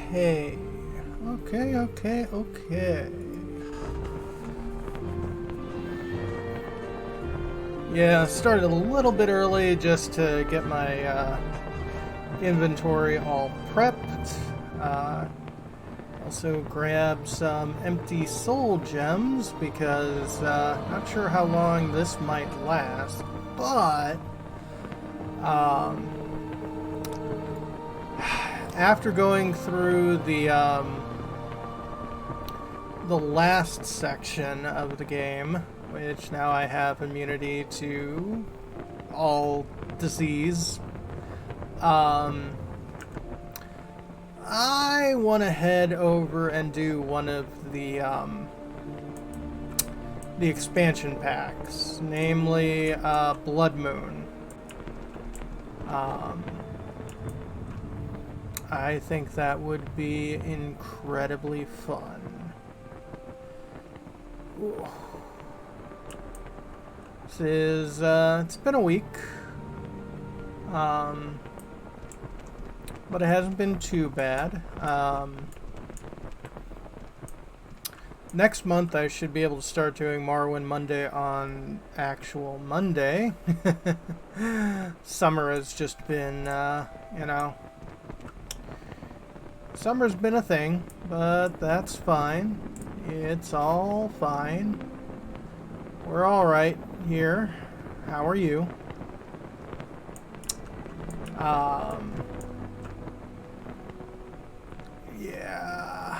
Okay. Okay. Yeah, started a little bit early just to get my inventory all prepped. Also grab some empty soul gems because not sure how long this might last, but after going through the last section of the game, which now I have immunity to all disease, I want to head over and do one of the expansion packs, namely Bloodmoon. I think that would be incredibly fun. Ooh. This is, it's been a week. But it hasn't been too bad. Next month I should be able to start doing Morrowind Monday on actual Monday. Summer has just been, you know... Summer's been a thing, but that's fine. It's all fine. We're alright here. How are you? Yeah.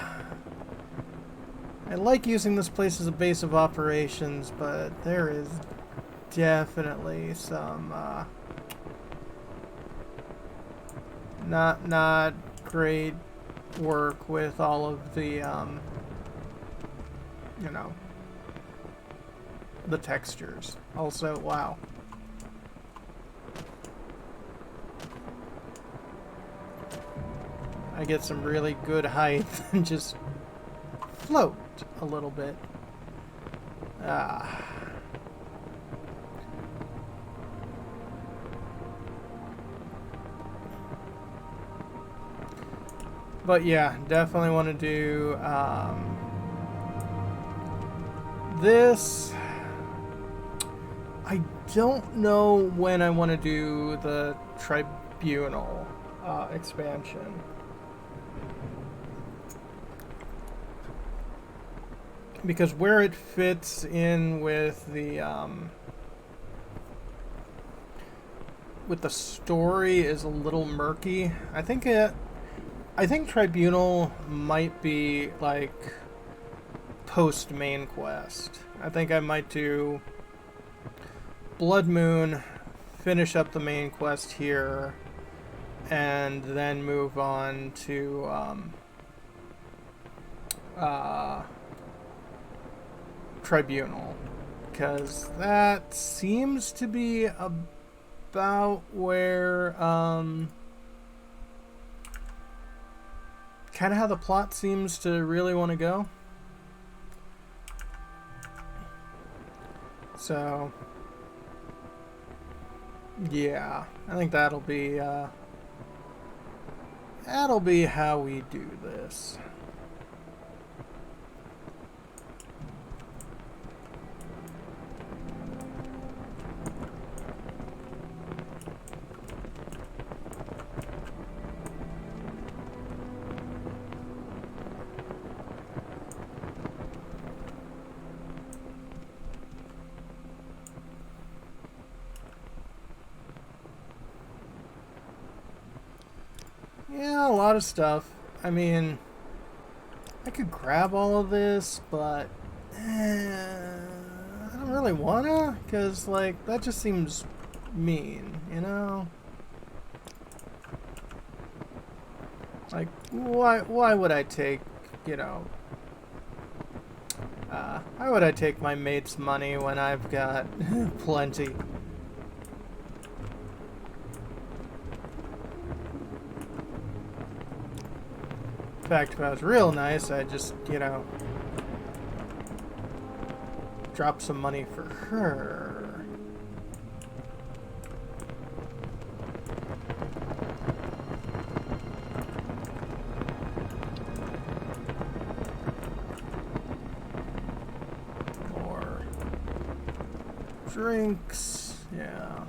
I like using this place as a base of operations, but there is definitely some, not great work with all of the, you know, the textures. Also, wow. I get some really good height and just float a little bit. But yeah, definitely want to do this. I don't know when I want to do the Tribunal expansion. Because where it fits in with the story is a little murky. I think Tribunal might be like post main quest. I think I might do Bloodmoon, finish up the main quest here, and then move on to Tribunal, because that seems to be about where kind of how the plot seems to really want to go. So yeah, I think that'll be how we do this. Yeah, a lot of stuff. I mean, I could grab all of this, but I don't really wanna, because, like, that just seems mean, you know? Like, why would I take, you know, why would I take my mate's money when I've got plenty? In fact, if I was real nice, I'd just, you know, drop some money for her. drinks. Yeah.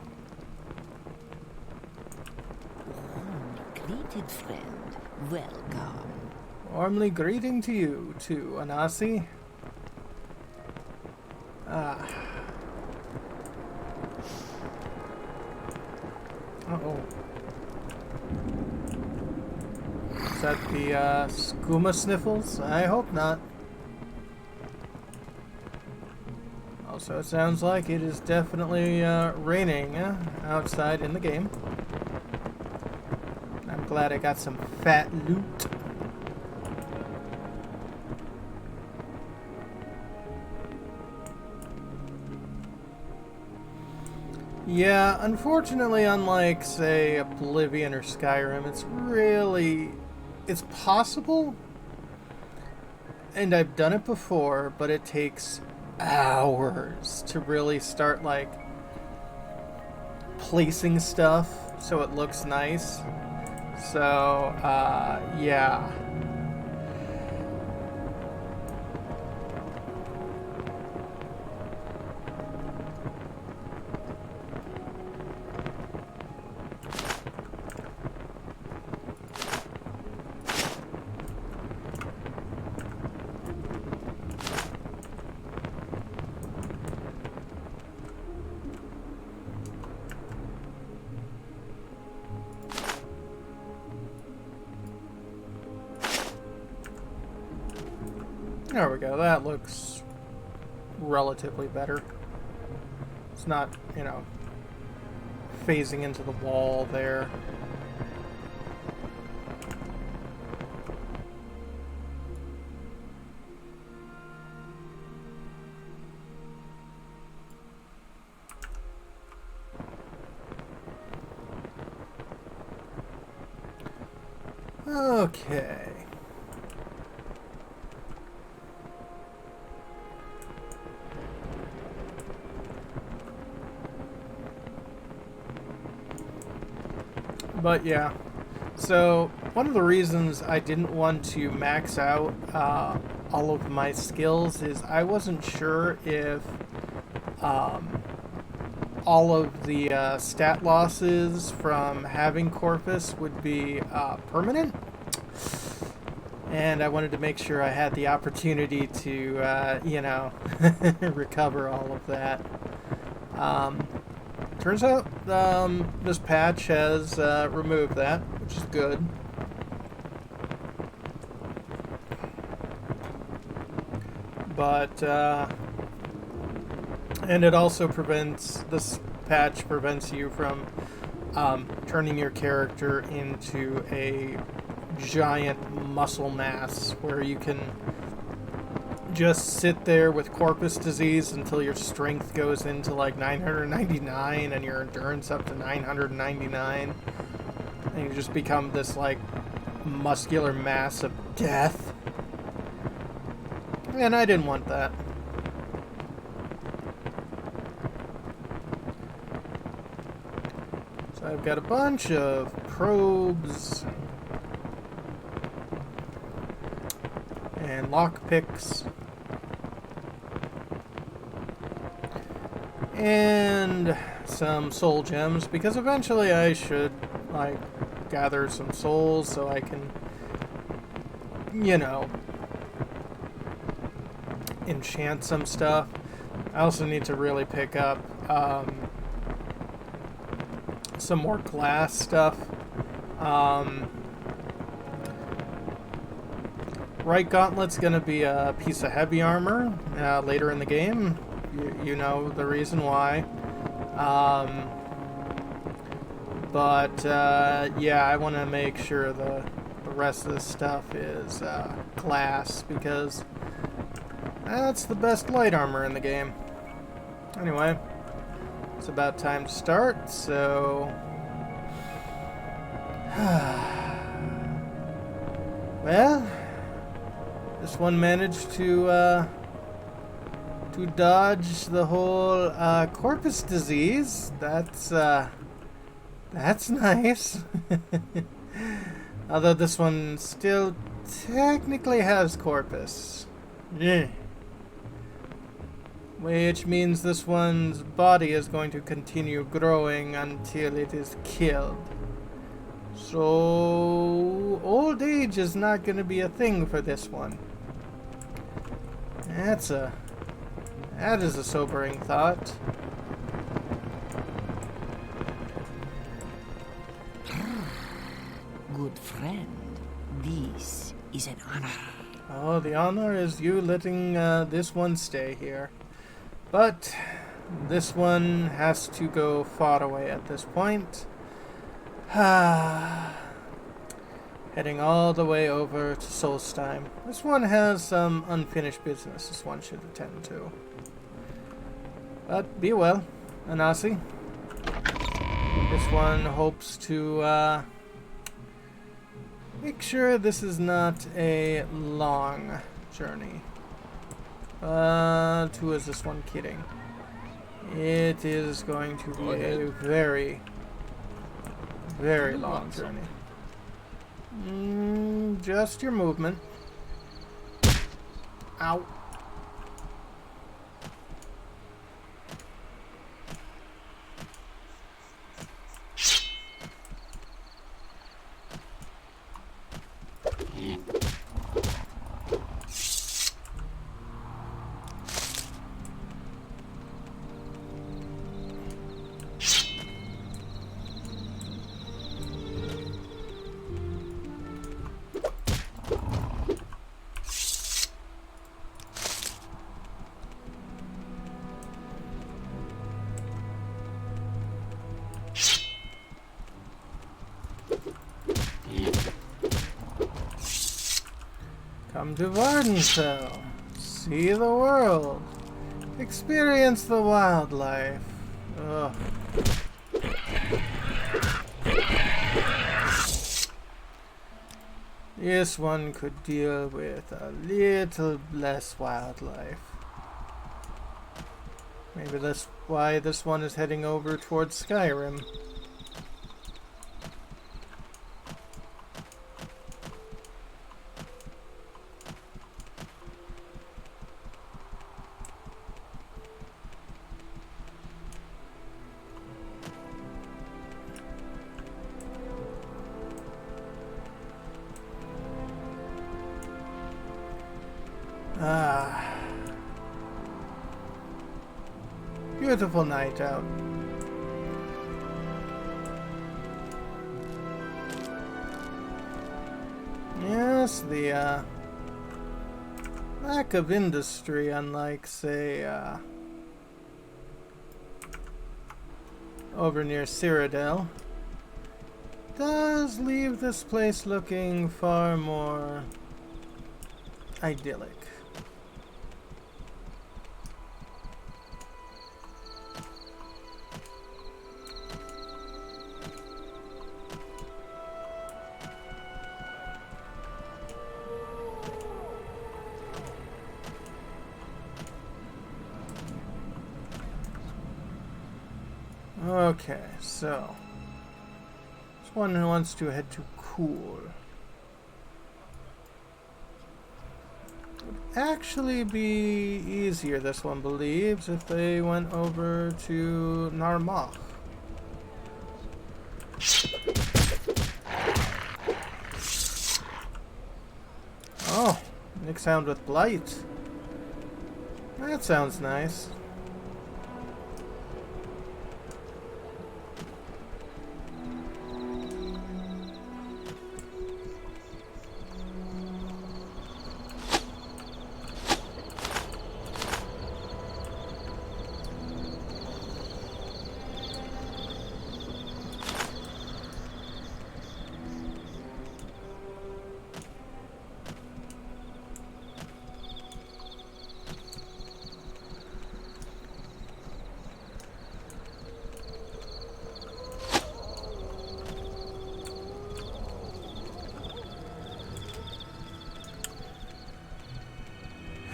Greeted friend, welcome. Warmly greeting to you, too, Anasi. Ah. Uh-oh. Is that the skooma sniffles? I hope not. Also, it sounds like it is definitely raining outside in the game. I'm glad I got some fat loot. Yeah, unfortunately, unlike, say, Oblivion or Skyrim, it's possible, and I've done it before, but it takes hours to really start, like, placing stuff so it looks nice. So, yeah. There we go. That looks relatively better. It's not, you know, phasing into the wall there. Okay. But yeah, so one of the reasons I didn't want to max out all of my skills is I wasn't sure if all of the stat losses from having Corpus would be permanent. And I wanted to make sure I had the opportunity to, you know, recover all of that. Turns out this patch has removed that, which is good. But, and it also this patch prevents you from turning your character into a giant muscle mass where you can just sit there with corpus disease until your strength goes into like 999 and your endurance up to 999, and you just become this like muscular mass of death. And I didn't want that. So I've got a bunch of probes and lockpicks and some soul gems, because eventually I should like gather some souls so I can, you know, enchant some stuff. I also need to really pick up some more glass stuff. Right gauntlet's gonna be a piece of heavy armor later in the game. You know the reason why. Yeah, I want to make sure the rest of this stuff is glass, because that's the best light armor in the game. Anyway, it's about time to start, so... Well, this one managed to dodge the whole corpus disease. That's nice. Although this one still technically has corpus. Yeah. which means this one's body is going to continue growing until it is killed. So, old age is not going to be a thing for this one. That is a sobering thought. Good friend, this is an honor. Oh, the honor is you letting this one stay here. But this one has to go far away at this point. Heading all the way over to Solsthiem. This one has some unfinished business this one should attend to. But be well, Anasi. This one hopes to make sure this is not a long journey. Who is this one kidding? It is going to be a very, very long journey. Just your movement. Ow. Come to Vardenfell. See the world. Experience the wildlife. Ugh. This one could deal with a little less wildlife. Maybe that's why this one is heading over towards Skyrim. Beautiful night out. Yes, the lack of industry, unlike, say, over near Cyrodiil, does leave this place looking far more idyllic. Okay, so this one wants to head to Cool. Would actually be easier, this one believes, if they went over to Narmach. Oh, Nick sound with Blight. That sounds nice.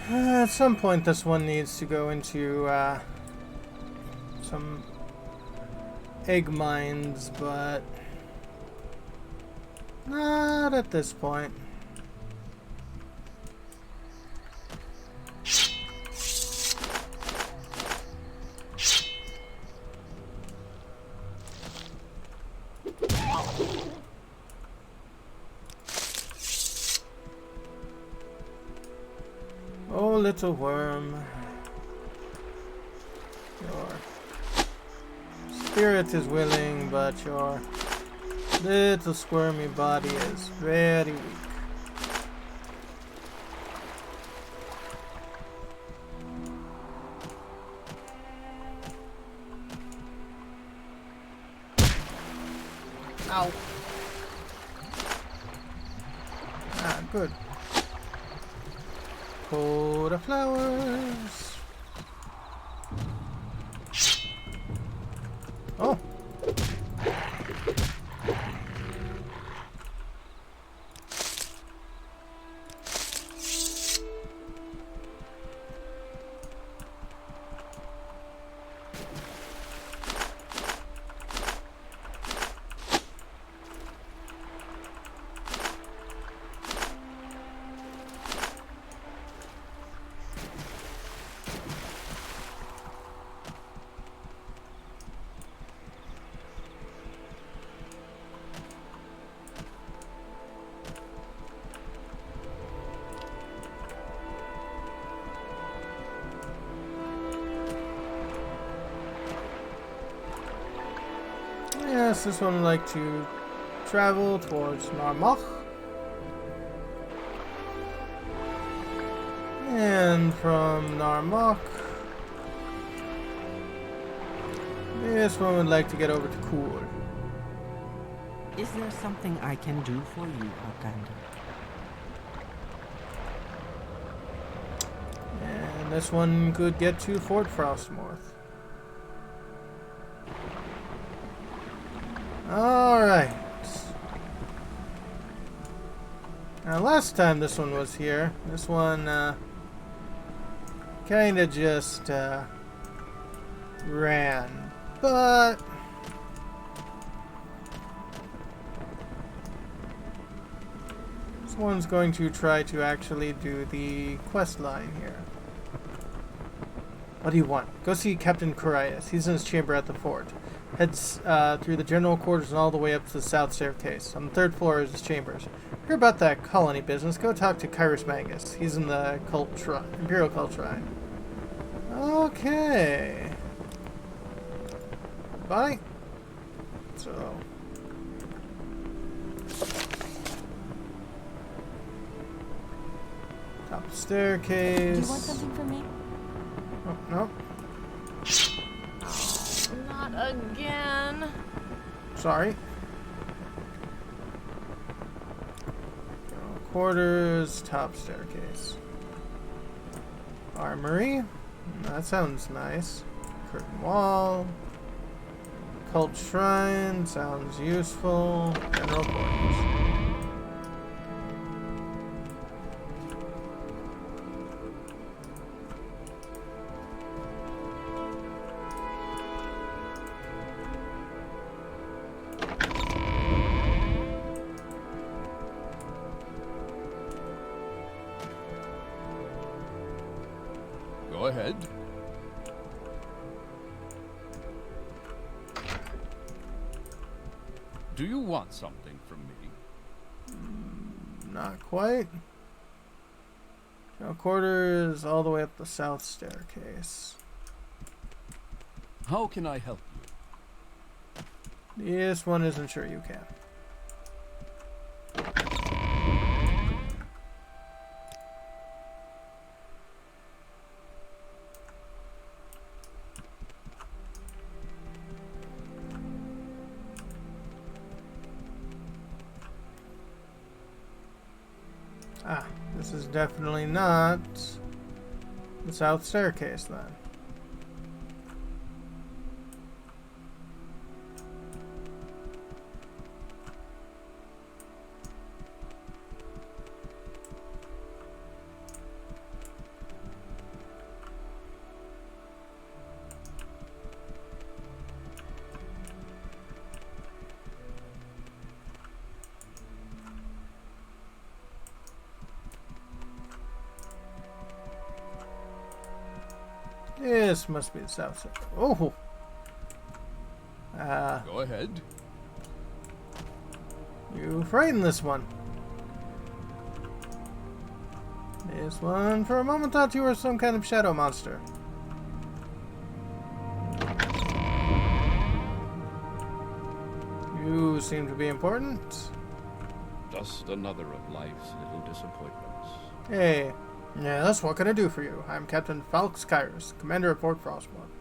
At some point this one needs to go into some egg mines, but not at this point. Oh, little worm. Your spirit is willing, but your little squirmy body is very weak. Ow. Ah, good. Coat of flowers. Oh. Yes, this one would like to travel towards Narmach. And from Narmach, this one would like to get over to Cool. Is there something I can do for you, Outlander? And this one could get to Fort Frostmorth. Alright. Now, last time this one was here, this one kinda just ran. But this one's going to try to actually do the quest line here. What do you want? Go see Captain Corias. He's in his chamber at the fort. Heads through the general quarters and all the way up to the south staircase. On the third floor is his chambers. Hear about that colony business? Go talk to Kyrus Magus. He's in the Imperial Cult Shrine. Okay. Bye. So. Top staircase. Do you want something from me? Oh, no. Not again. Sorry. Quarters, top staircase. Armory. That sounds nice. Curtain wall. Cult shrine. Sounds useful. General quarters. Go ahead. Do you want something from me? Not quite. Now quarters all the way up the south staircase. How can I help you? This one isn't sure you can. Ah, this is definitely not the south staircase then. This must be the south side. Oh! Go ahead. You frightened this one. This one, for a moment, thought you were some kind of shadow monster. You seem to be important. Just another of life's little disappointments. Hey. Yes, what can I do for you? I'm Captain Falx Kyrus, commander of Fort Frostmourne.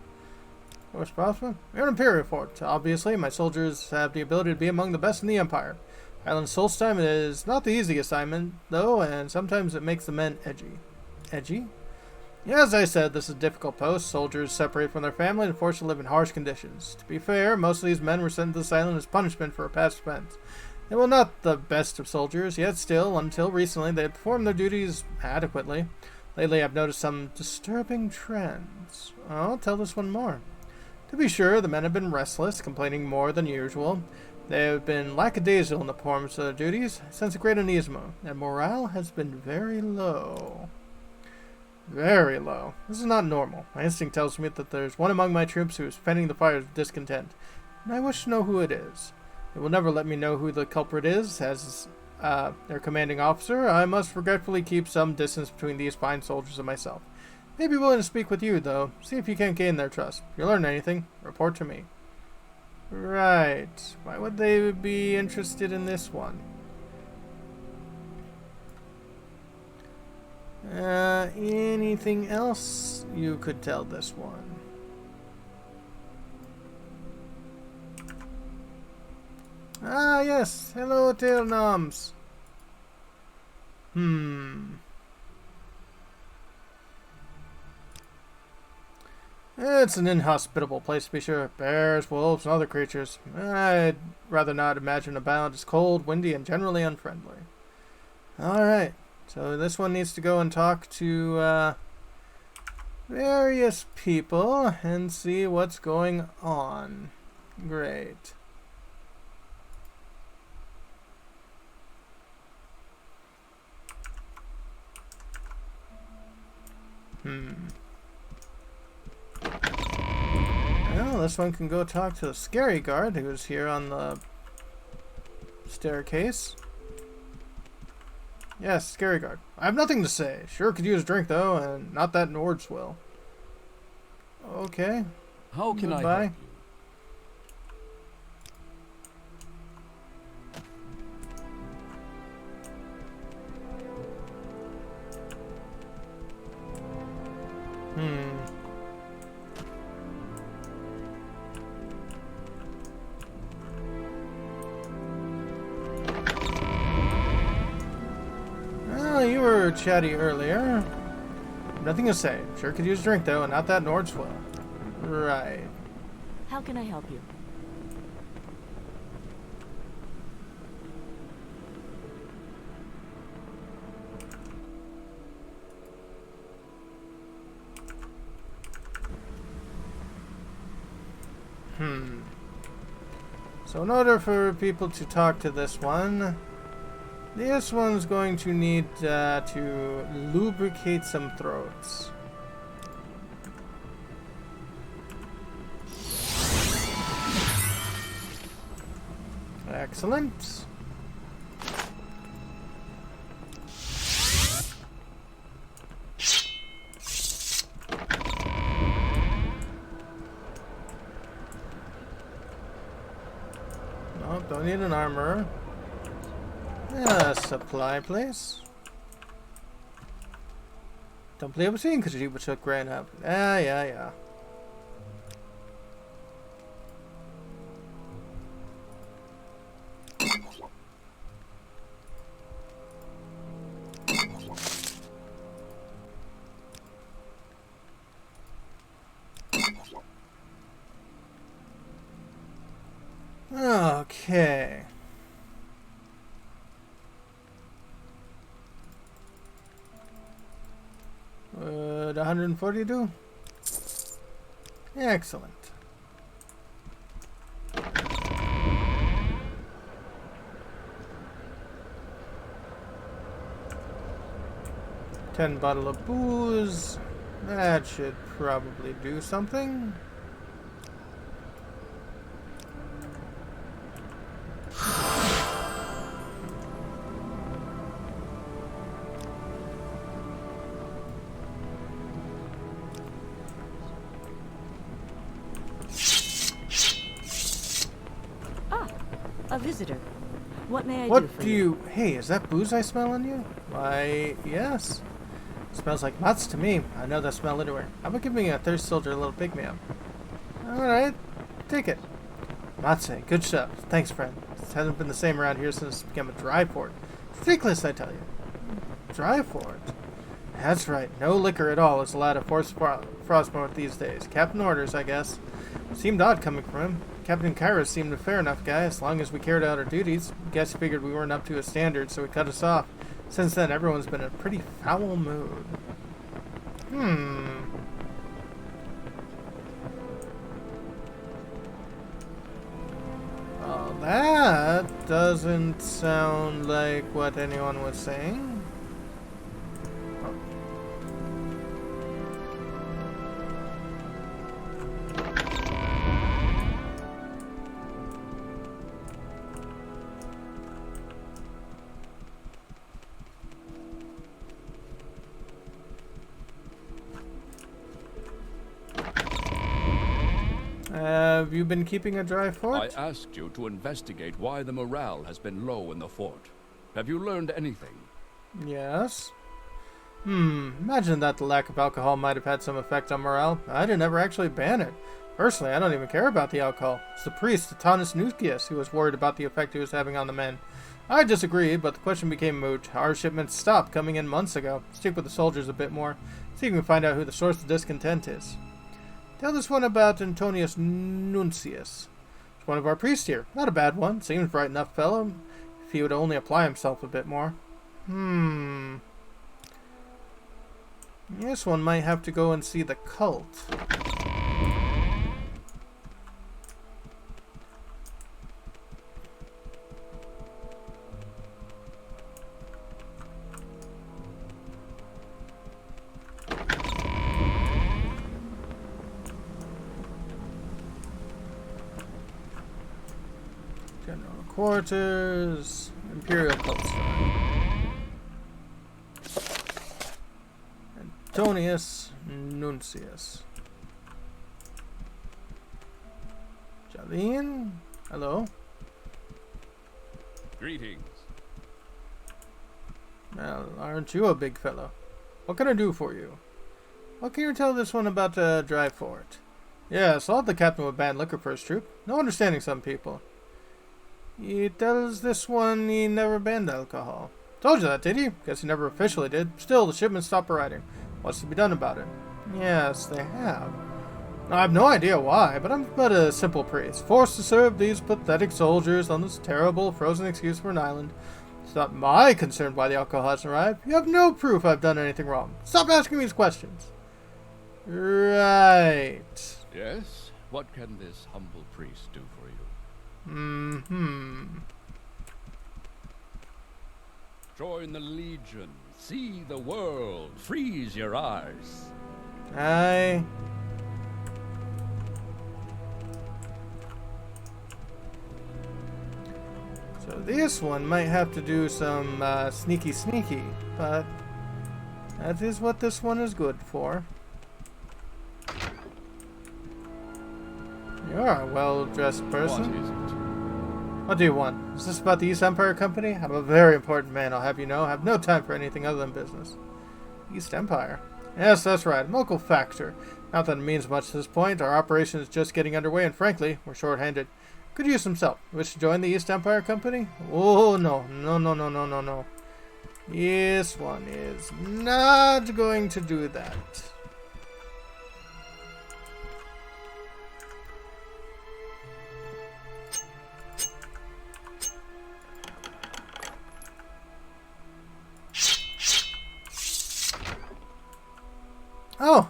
Fort Frostmourne? You're an Imperial fort. Obviously, my soldiers have the ability to be among the best in the Empire. Island Solsthiem is not the easy assignment, though, and sometimes it makes the men edgy. Edgy? Yeah, as I said, this is a difficult post. Soldiers separate from their family and forced to live in harsh conditions. To be fair, most of these men were sent to this island as punishment for a past offense. They were not the best of soldiers, yet still, until recently, they had performed their duties adequately. Lately, I've noticed some disturbing trends. I'll tell this one more. To be sure, the men have been restless, complaining more than usual. They have been lackadaisical in the performance of their duties, since a great uneasiness, and morale has been very low. Very low. This is not normal. My instinct tells me that there's one among my troops who is fanning the fires of discontent, and I wish to know who it is. They will never let me know who the culprit is. As their commanding officer, I must regretfully keep some distance between these fine soldiers and myself. May be willing to speak with you, though. See if you can't gain their trust. If you learn anything, report to me. Right. Why would they be interested in this one? Anything else you could tell this one? Ah, yes. Hello, Tailnoms. It's an inhospitable place to be sure. Bears, wolves, and other creatures. I'd rather not imagine a bound. It's cold, windy, and generally unfriendly. Alright. So this one needs to go and talk to various people and see what's going on. Great. Well, this one can go talk to the scary guard who's here on the staircase. Yes, scary guard. I have nothing to say. Sure could use a drink, though, and not that Nord's will. Okay. How can I Goodbye. help you? Well, you were chatty earlier. Nothing to say. Sure could use a drink, though, and not that Nord's will. Right. How can I help you? So in order for people to talk to this one's going to need to lubricate some throats. Excellent. Nope, don't need an armor. Supply place. Don't play with scene because you took grand up. Yeah. Okay. Would 140 do? Excellent. $10 bottle of booze. That should probably do something. visitor. What may I do What for do you... Hey, is that booze I smell on you? Why, yes. Smells like nuts to me. I know that smell anywhere. How about giving a thirst soldier a little pig-me up? Alright, take it. Matse, good stuff. Thanks, friend. It hasn't been the same around here since it became a dry port. It's ridiculous, I tell you. Dry port? That's right. No liquor at all is allowed at Frostport these days. Captain orders, I guess. Seemed odd coming from him. Captain Kairos seemed a fair enough guy, as long as we carried out our duties. Guess he figured we weren't up to his standards, so he cut us off. Since then, everyone's been in a pretty foul mood. Well, that doesn't sound like what anyone was saying. Have you been keeping a dry fort? I asked you to investigate why the morale has been low in the fort. Have you learned anything? Yes. Imagine that the lack of alcohol might have had some effect on morale. I didn't ever actually ban it. Personally, I don't even care about the alcohol. It's the priest, Tanis Nukius, who was worried about the effect it was having on the men. I disagreed, but the question became moot. Our shipments stopped coming in months ago. Stick with the soldiers a bit more. See if we can find out who the source of discontent is. Tell this one about Antonius Nuncius. He's one of our priests here. Not a bad one. Seems right enough fellow. If he would only apply himself a bit more. This one might have to go and see the cult. General quarters, Imperial cult shrine. Antonius Nuncius. Jalene? Hello? Greetings. Well, aren't you a big fellow? What can I do for you? What can you tell this one about the dry fort? Yes, I'll have the captain would ban liquor for his troop. No understanding some people. He tells this one he never banned alcohol. Told you that, did he? Guess he never officially did. Still, the shipment stopped arriving. What's to be done about it? Yes, they have. I have no idea why, but I'm but a simple priest, forced to serve these pathetic soldiers on this terrible, frozen excuse for an island. It's not my concern why the alcohol hasn't arrived. You have no proof I've done anything wrong. Stop asking me these questions. Right. Yes? What can this humble priest do for you? Join the Legion. See the world. Freeze your eyes. Aye. So this one might have to do some sneaky, but that is what this one is good for. You're a well-dressed person. What is it? What do you want? Is this about the East Empire Company? I'm a very important man, I'll have you know. I have no time for anything other than business. East Empire? Yes, that's right. Local factor. Not that it means much at this point. Our operation is just getting underway, and frankly, we're short-handed. Could use some help. Wish to join the East Empire Company? Oh, no. This one is not going to do that. Oh!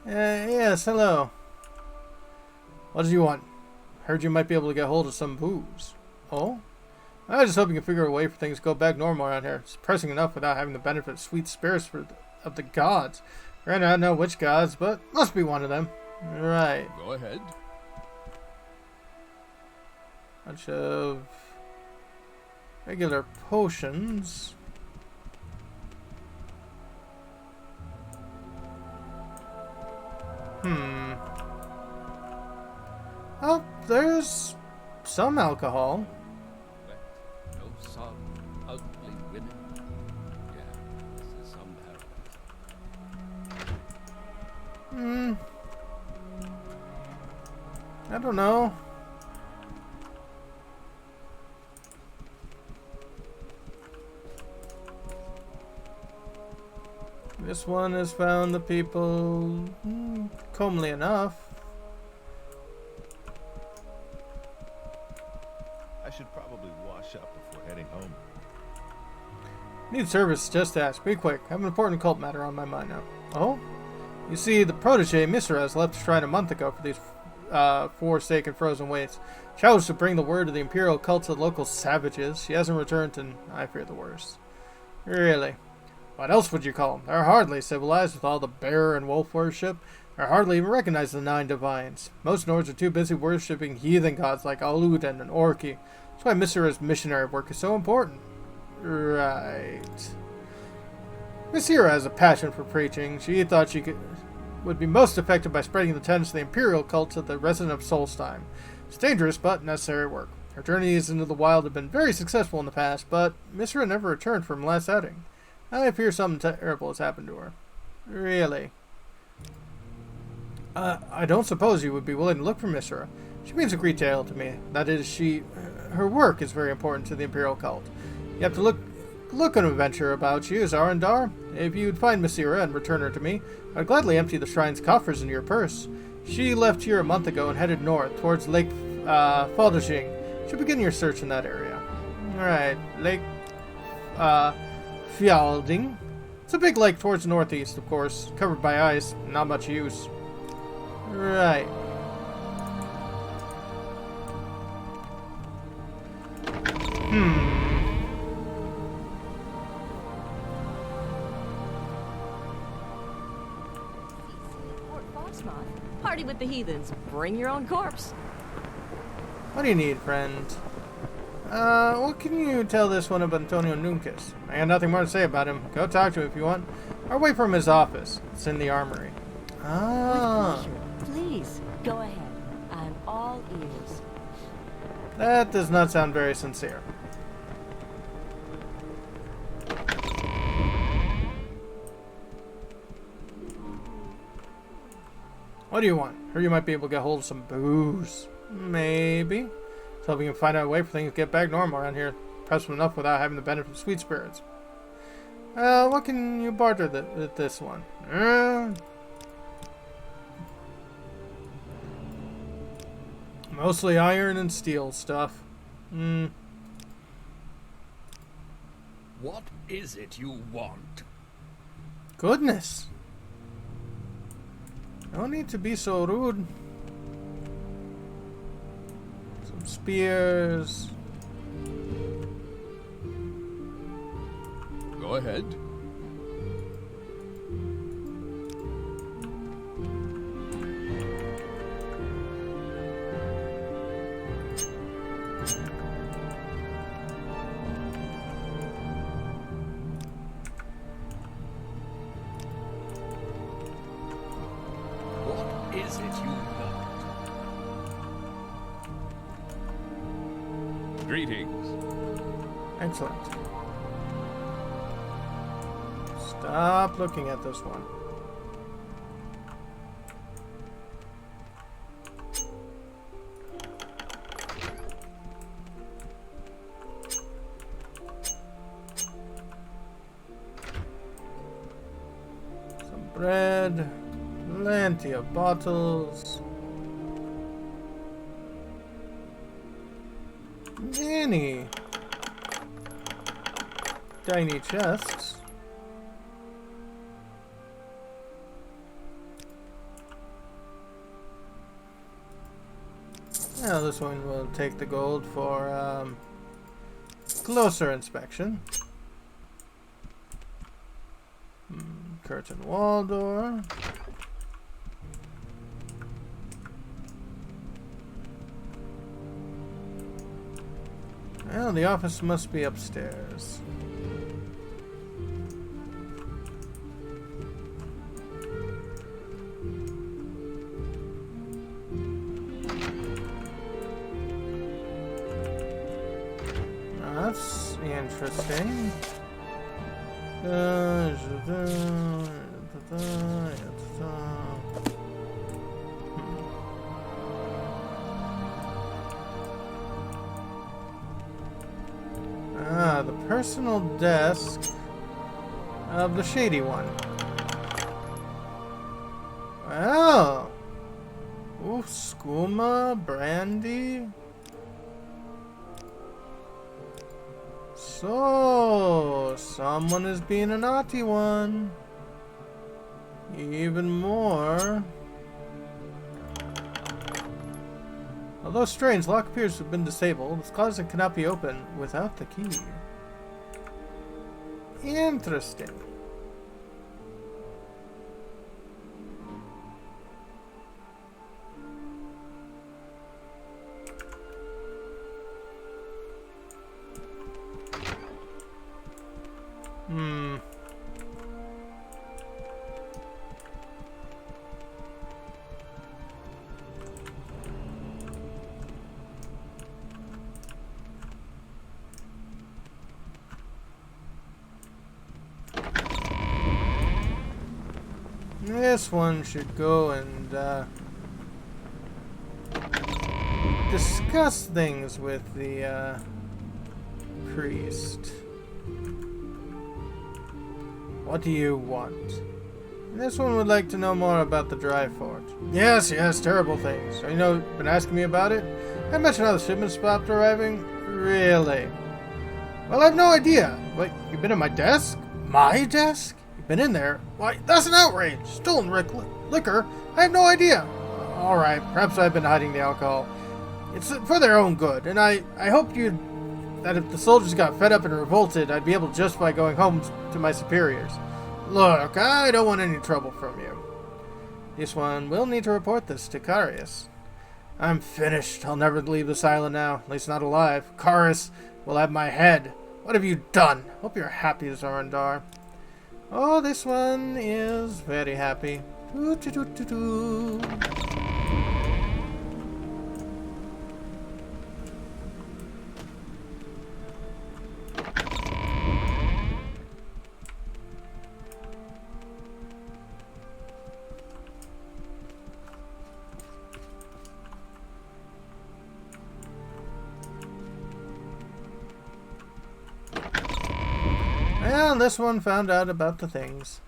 Yes, hello. What do you want? Heard you might be able to get hold of some booze. Oh? I was just hoping you could figure a way for things to go back normal around here. It's pressing enough without having the benefit of sweet spirits of the gods. Granted, I don't know which gods, but must be one of them. Right. Go ahead. Bunch of regular potions. Oh, there's some alcohol. Wet, no sun, ugly women. Yeah, this is some paradise. I don't know. This one has found the people comely enough. I should probably wash up before heading home. Need service, just ask. Be quick. I have an important cult matter on my mind now. Oh? You see, the protege, Misra, has left the shrine a month ago for these forsaken frozen wastes. She was to bring the word of the imperial cult to the local savages. She hasn't returned, and I fear the worst. Really? What else would you call them? They're hardly civilized with all the bear and wolf worship. They hardly even recognize the 9 divines. Most Nords are too busy worshipping heathen gods like Aluden and Orki. That's why Misra's missionary work is so important. Right. Miss Hira has a passion for preaching. She thought she would be most effective by spreading the tenets of the imperial cult to the residents of Solsthiem. It's dangerous but necessary work. Her journeys into the wild have been very successful in the past, but Miss Hira never returned from last outing. I fear something terrible has happened to her. Really? I don't suppose you would be willing to look for Miss Hira. She means a great deal to me. That is, her work is very important to the imperial cult. You have to look an adventure about you, Zarandar. If you'd find Miss Hira and return her to me, I'd gladly empty the shrine's coffers into your purse. She left here a month ago and headed north towards Lake Faldashing. Should begin your search in that area. Alright, Lake Fjalding. It's a big lake towards the northeast, of course, covered by ice, not much use. Right. Party with the heathens. Bring your own corpse. What do you need, friend? What can you tell this one of Antonio Nunquez? I got nothing more to say about him. Go talk to him if you want. Or wait from his office. It's in the armory. Ah. With pleasure. Please, go ahead. I'm all ears. That does not sound very sincere. What do you want? Heard you might be able to get hold of some booze. Maybe. So if we can find out a way for things to get back normal around here. Perhaps enough without having the benefit of sweet spirits. What can you barter with this one? Mostly iron and steel stuff. What is it you want? Goodness. No need to be so rude. Some spears. Go ahead. What is it you want? Greetings. Excellent. Stop looking at this one. Some bread, plenty of bottles. Many tiny chests. Now this one will take the gold for closer inspection. Curtain wall door. Well, the office must be upstairs. Interesting. The personal desk of the shady one. Well. Ooh, skooma, brandy. So, someone is being a naughty one. Even more. Although strange, lock appears to have been disabled. This closet cannot be opened without the key. Interesting. This one should go and discuss things with the priest. What do you want? This one would like to know more about the dry fort. Yes, terrible things. You know, been asking me about it? I mentioned how the shipment stopped arriving. Really? Well, I have no idea. Wait, you've been at my desk? My desk? You've been in there? Why, that's an outrage. Stolen liquor? I have no idea. Alright, perhaps I've been hiding the alcohol. It's for their own good, and I hoped that if the soldiers got fed up and revolted, I'd be able to justify going home to my superiors. Look, I don't want any trouble from you. This one will need to report this to Carius. I'm finished. I'll never leave this island now, at least not alive. Carius will have my head. What have you done? Hope you're happy, Zarandar. Oh, this one is very happy. Well, this one found out about the things.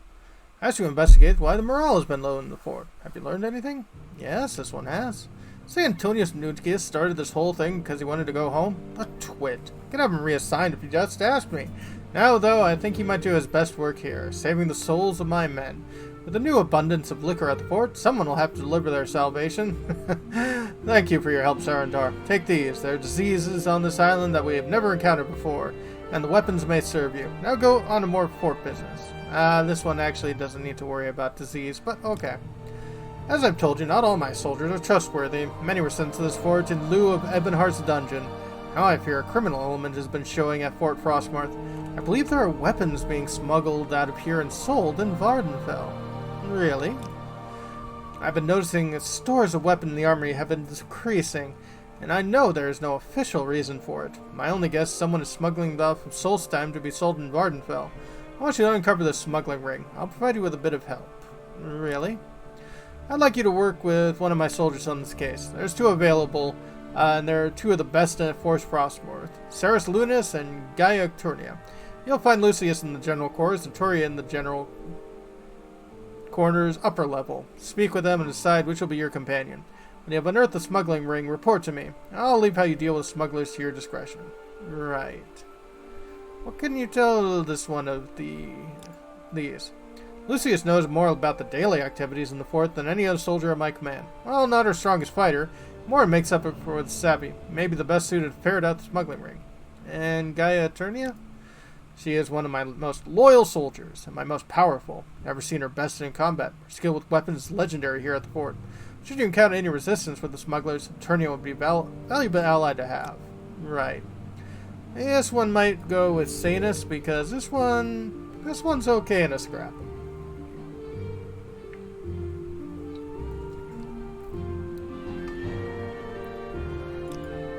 I asked you to investigate why the morale has been low in the fort. Have you learned anything? Yes, this one has. Say Antonius Nuntius started this whole thing because he wanted to go home? A twit. Could have him reassigned if he just asked me. Now, though, I think he might do his best work here, saving the souls of my men. With the new abundance of liquor at the fort, someone will have to deliver their salvation. Thank you for your help, Sarandar. Take these. There are diseases on this island that we have never encountered before, and the weapons may serve you. Now go on to more fort business. This one actually doesn't need to worry about disease, but okay. As I've told you, not all my soldiers are trustworthy. Many were sent to this fort in lieu of Ebonheart's dungeon. Now I fear a criminal element has been showing at Fort Frostmarth. I believe there are weapons being smuggled out of here and sold in Vardenfell. Really? I've been noticing that stores of weapons in the armory have been decreasing, and I know there is no official reason for it. My only guess is someone is smuggling them from Solsthiem to be sold in Vardenfell. I want you to uncover this smuggling ring. I'll provide you with a bit of help. Really? I'd like you to work with one of my soldiers on this case. There's two available, and they're two of the best in Force Frostmarth. Ceres Lunas and Gaia Turnia. You'll find Lucius in the general quarters and Turia in the general corners upper level. Speak with them and decide which will be your companion. When you have unearthed the smuggling ring, report to me. I'll leave how you deal with smugglers to your discretion. Right. What can you tell this one of these? Lucius knows more about the daily activities in the fort than any other soldier at my command. While not our strongest fighter, Mora makes up for with savvy. Maybe the best suited to ferret out the smuggling ring. And Gaia Turnia? She is one of my most loyal soldiers, and my most powerful. Never seen her bested in combat. Her skill with weapons is legendary here at the fort. Should you encounter any resistance with the smugglers, Turnia would be a valuable ally to have. Right. This one might go with Sanus, because this one's okay in a scrap.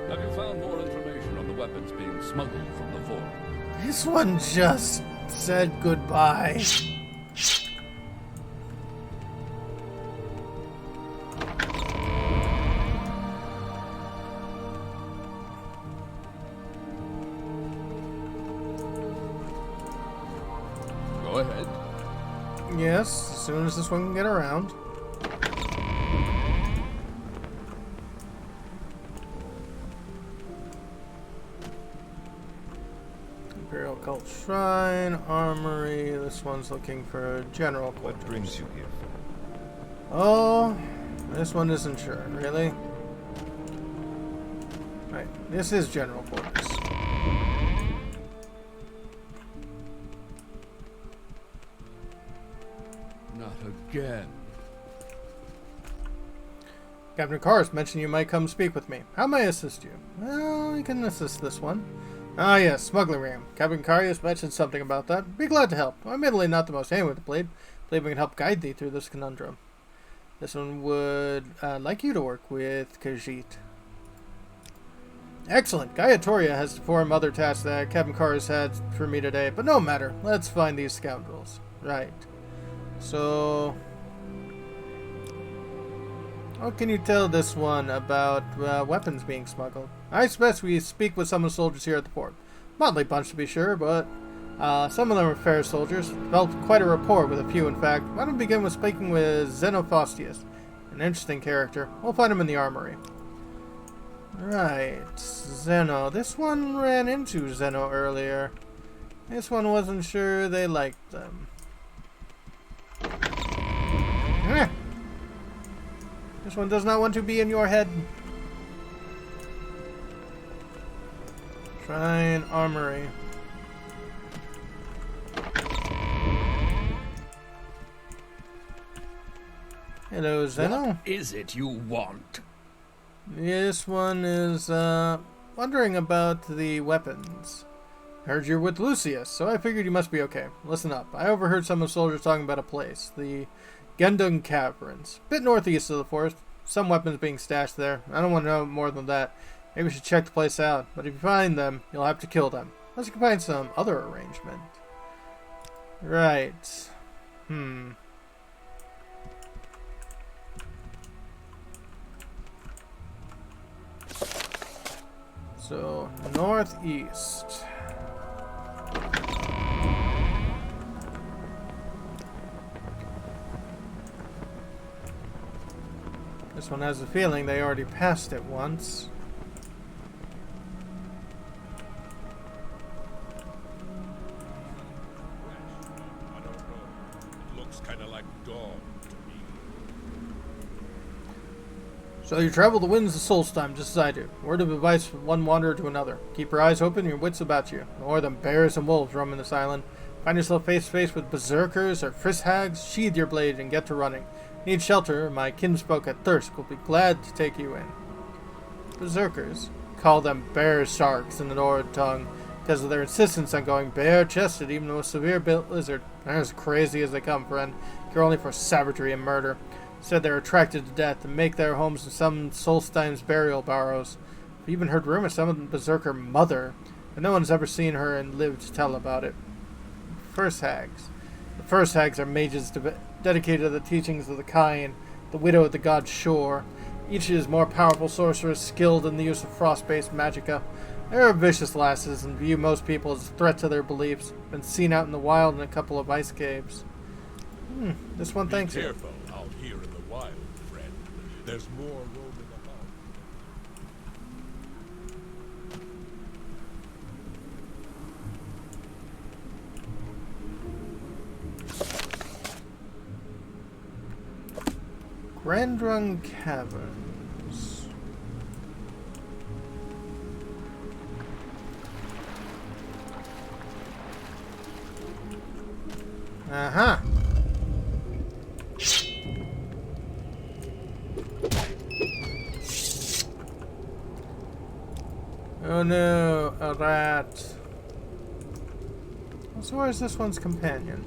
Have you found more information on the weapons being smuggled from the fort? This one just said goodbye. Go ahead. Yes, as soon as this one can get around. Imperial Cult Shrine, Armory. This one's looking for general quarters. What brings you here? Oh, this one isn't sure, really. Right, this is general quarters. Not again. Captain Karras mentioned you might come speak with me. How may I assist you? Well, you can assist this one. Ah, yes, smuggling ram. Captain Karras mentioned something about that. Be glad to help. I'm admittedly not the most handy with the blade. Believe we can help guide thee through this conundrum. This one would like you to work with Khajiit. Excellent. Gaiatoria has performed other tasks that Captain Karras had for me today, but no matter. Let's find these scoundrels. Right. So, what can you tell this one about weapons being smuggled? I suggest we speak with some of the soldiers here at the port. Motley bunch to be sure, but some of them are fair soldiers. Developed quite a rapport with a few, in fact. Why don't we begin with speaking with Xenophostius, an interesting character. We'll find him in the armory. Right, Zeno. This one ran into Zeno earlier. This one wasn't sure they liked them. This one does not want to be in your head. Shrine Armory. Hello, Zeno. What is it you want? This one is wondering about the weapons. Heard you're with Lucius, so I figured you must be okay. Listen up. I overheard some of the soldiers talking about a place, the Gendung Caverns, bit northeast of the forest. Some weapons being stashed there. I don't want to know more than that. Maybe we should check the place out. But if you find them, you'll have to kill them. Unless you can find some other arrangement. Right. So, northeast. This one has a feeling they already passed it once. I don't know. It looks kind of like dawn to me. So you travel the winds of Solsthiem just as I do. Word of advice from one wanderer to another. Keep your eyes open and your wits about you. No more than bears and wolves roaming this island. Find yourself face to face with berserkers or frisshags, sheathe your blade and get to running. Need shelter, my kinsfolk at Thirsk will be glad to take you in. Berserkers. Call them bear sharks in the Nord tongue, because of their insistence on going bare-chested even to a severe-built lizard. They're as crazy as they come, friend. Care only for savagery and murder. Said they're attracted to death and make their homes in some Solsthiem's burial barrows. I've even heard rumors of some of the berserker mother, but no one's ever seen her and lived to tell about it. First hags. The first hags are mages dedicated to the teachings of the Kain, the widow of the god Shor. Each is more powerful sorceress skilled in the use of frost-based magicka. They are vicious lasses and view most people as a threat to their beliefs. Been seen out in the wild in a couple of ice caves. This one thanks Be you. careful out here in the wild, friend. There's more roaming about. Grandrung Caverns. Uh-huh. Oh no, a rat. So where's this one's companion?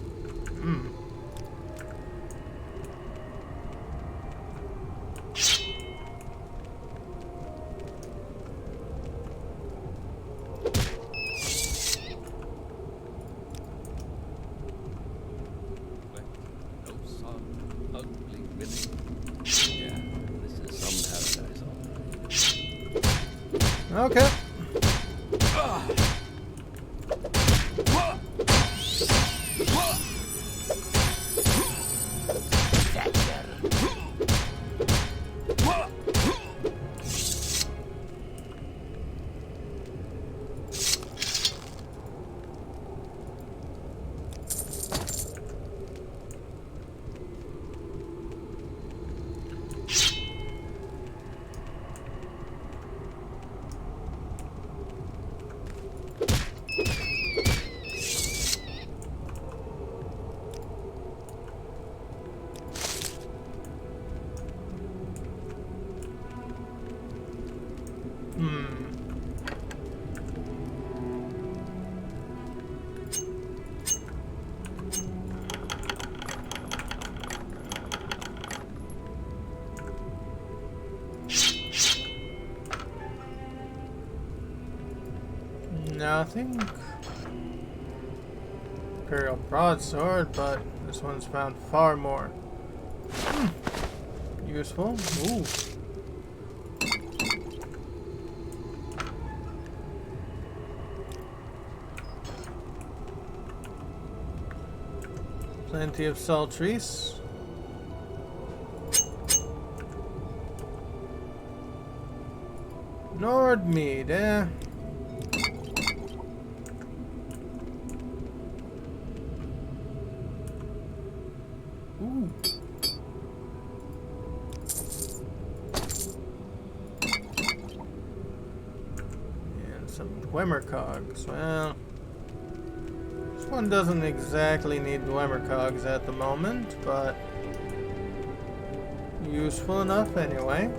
ugly with it. Yeah, this is some paradise, all right. Okay. Nothing. Imperial broadsword, but this one's found far more. Useful. Ooh. Plenty of sultries. Nordmead, eh? Ooh. And some Dwemercogs. Well, this one doesn't exactly need Dwemercogs at the moment, but useful enough anyway.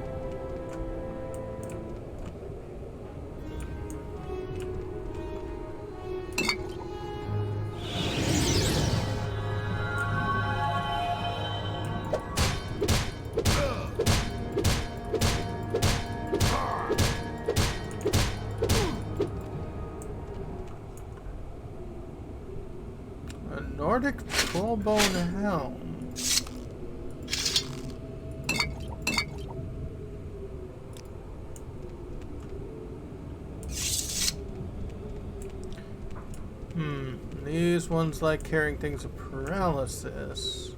Nordic Trollbone Helm. These ones like carrying things of paralysis.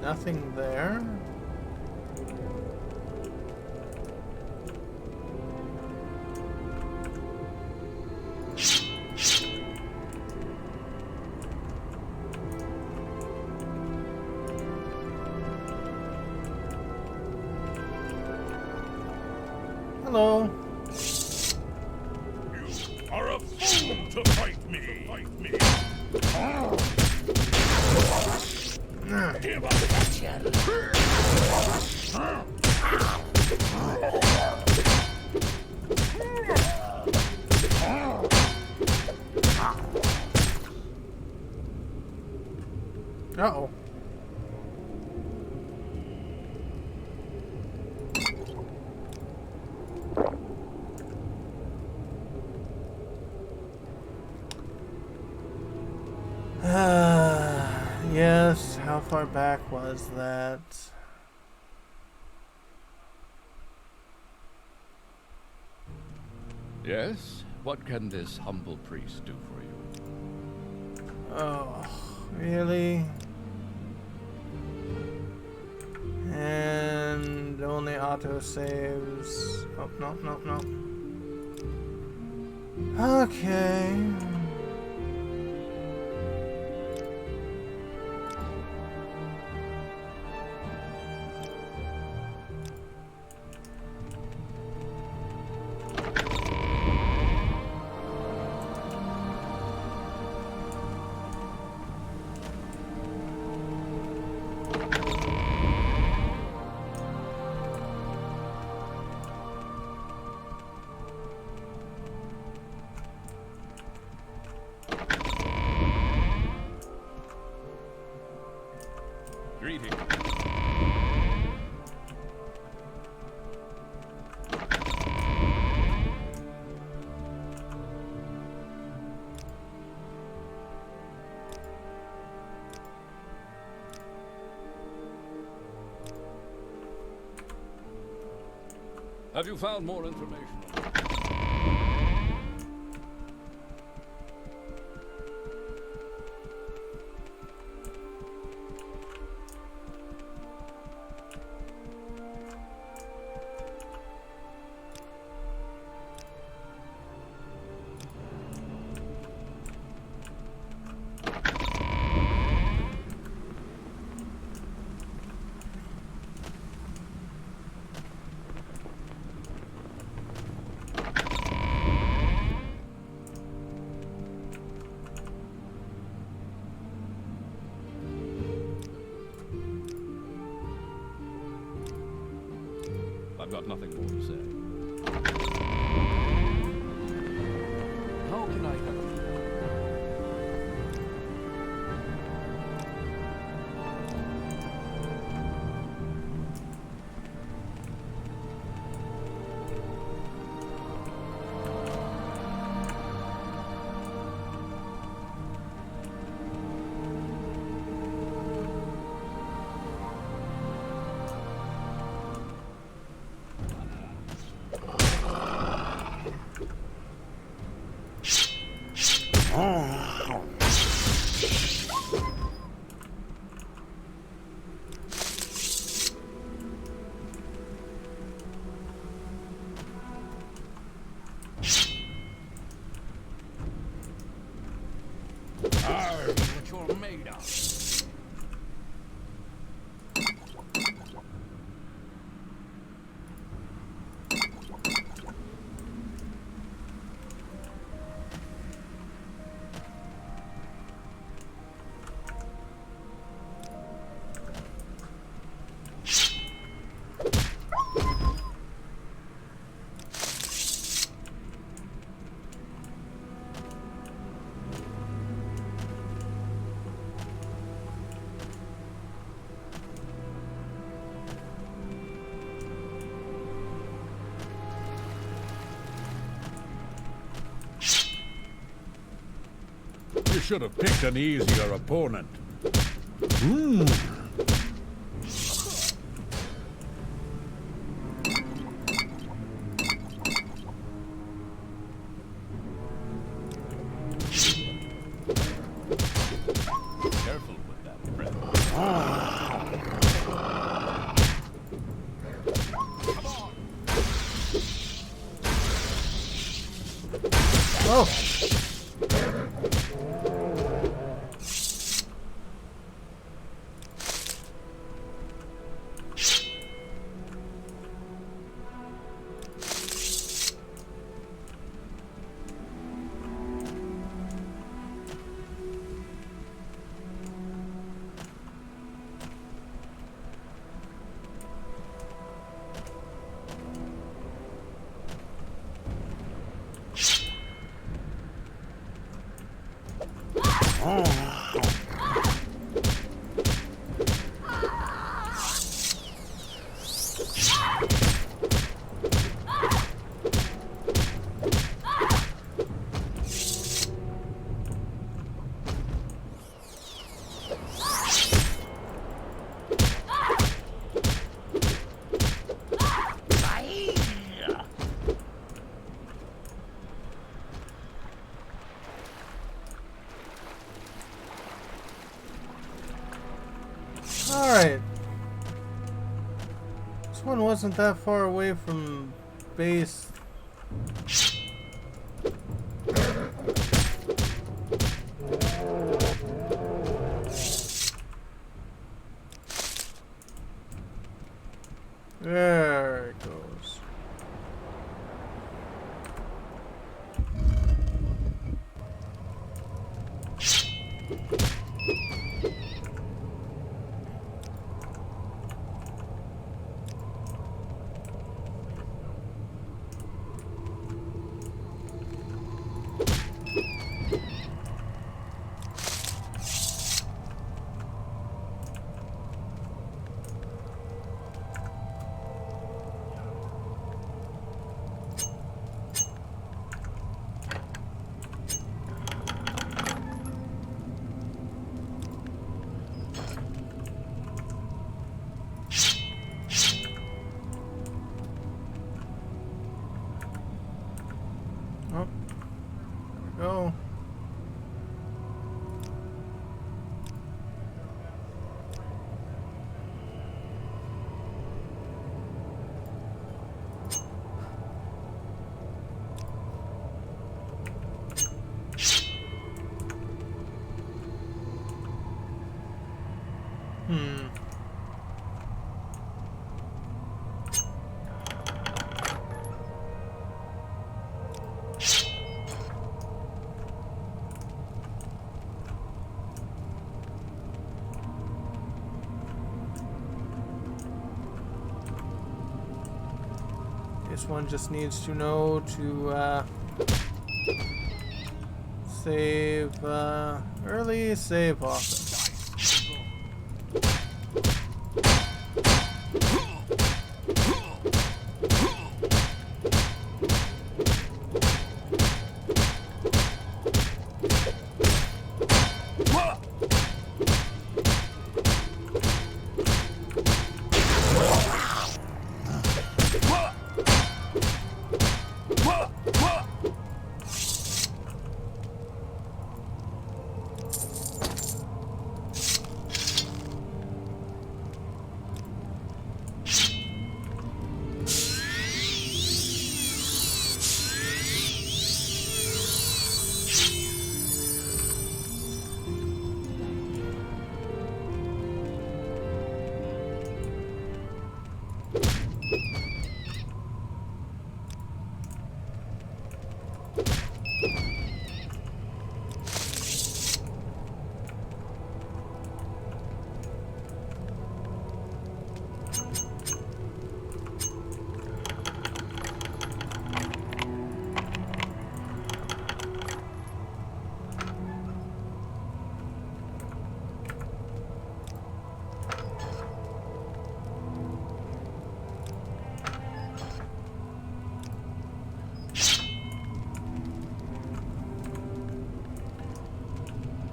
Nothing there. Hello. You are a fool to fight me. Give up. Uh-oh. Yes, how far back was that? Yes? What can this humble priest do for you? Oh, really? And only auto saves. Oh, no. Okay. Have you found more information? I've got nothing more to say. How can I help you? What you're made of. You should have picked an easier opponent. Careful with that, friend. Oh! Alright. This one wasn't that far away from base. There it goes. Go. This one just needs to know to save early, save often.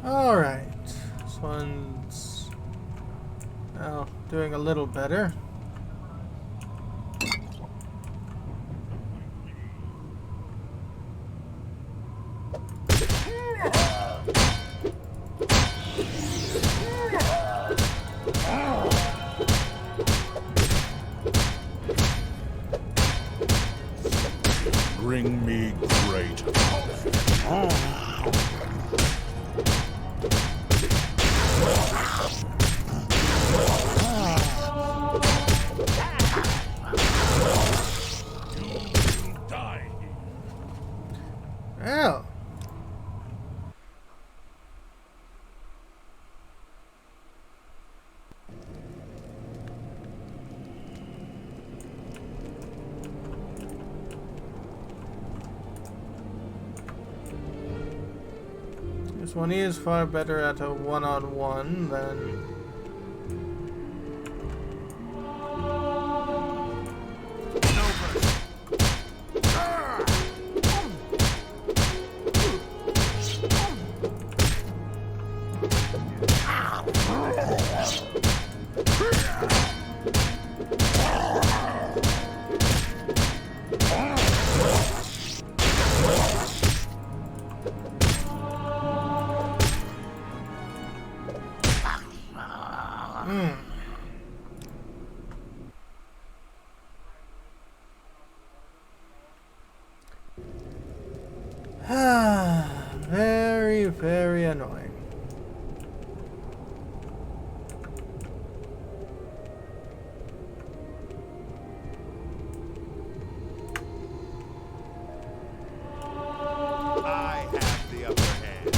Alright, this one's now doing a little better. Bring me great. Well, this one is far better at a one-on-one than very, very annoying. I have the upper hand.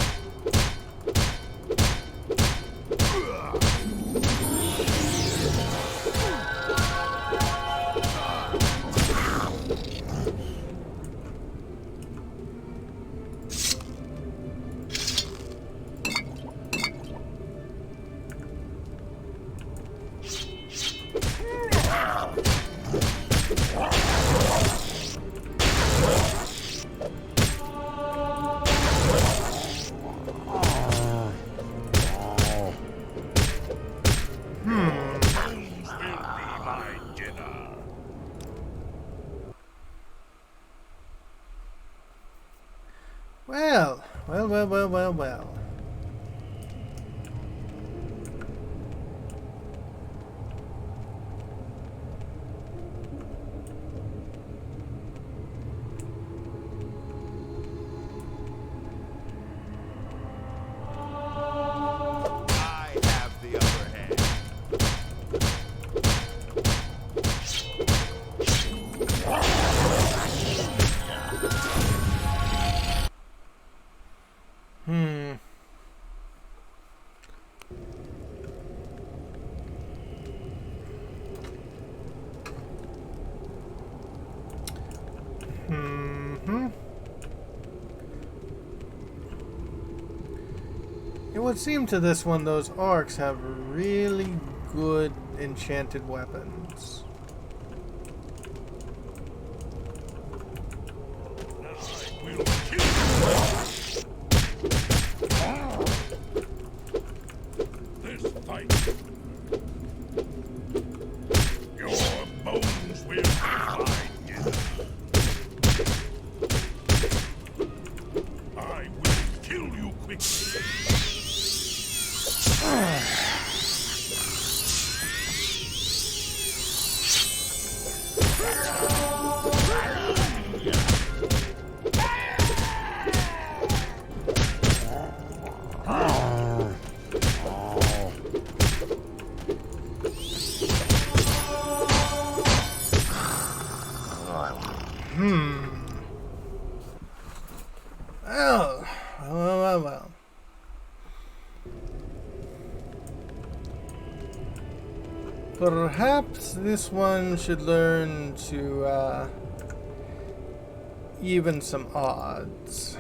Well, well, well, well, well, well. I have the upper hand. Hmm. Hmm. It would seem to this one those orcs have really good enchanted weapons. I will kill you. This fight. Your bones will find you. I will kill you quickly. Well, well, well, well, well. Perhaps this one should learn to even some odds.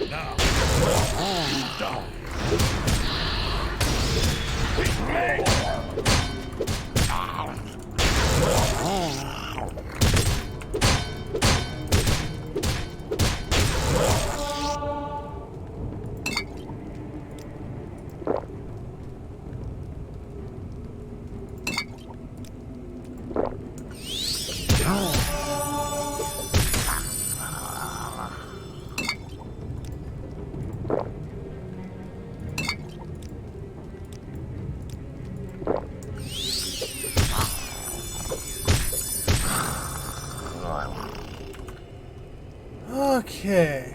Now, you die. Big leg. Okay.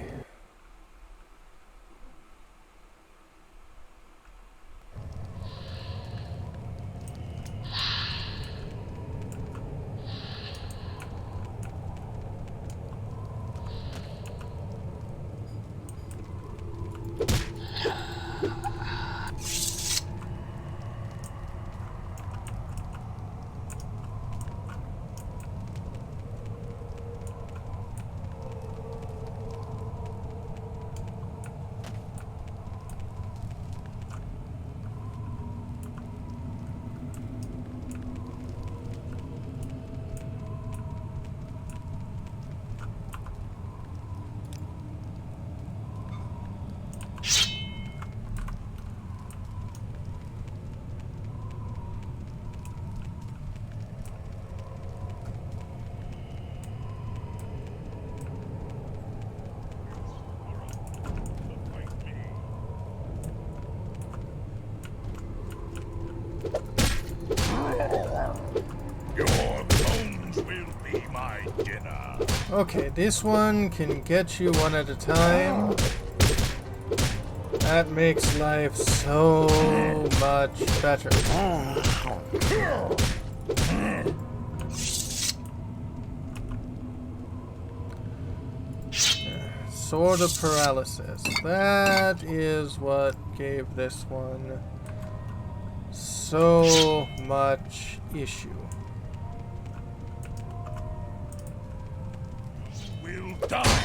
Your bones will be my dinner. Okay, this one can get you one at a time. That makes life so much better. Sword of Paralysis. That is what gave this one so much issue. Will die.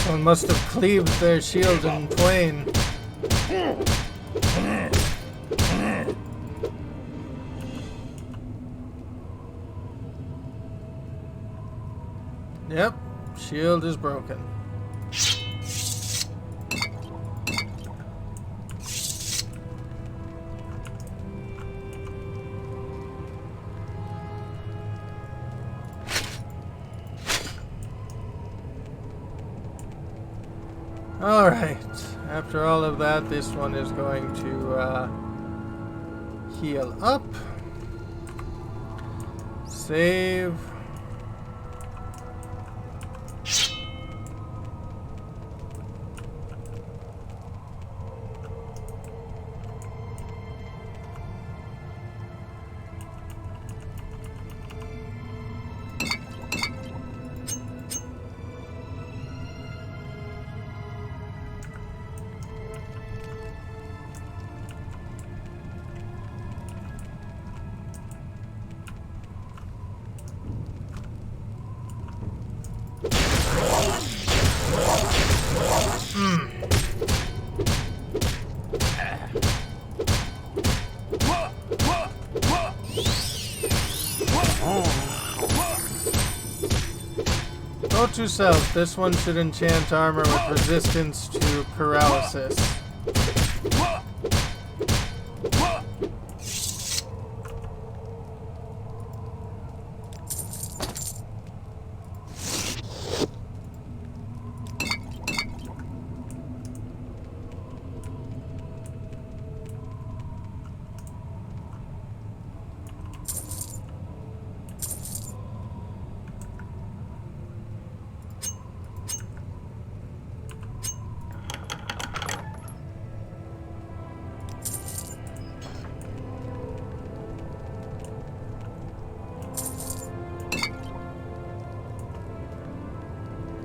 One must have cleaved their shield in twain. Yep, shield is broken. Alright, after all of that, this one is going to heal up. Save. Note to self, this one should enchant armor with resistance to paralysis.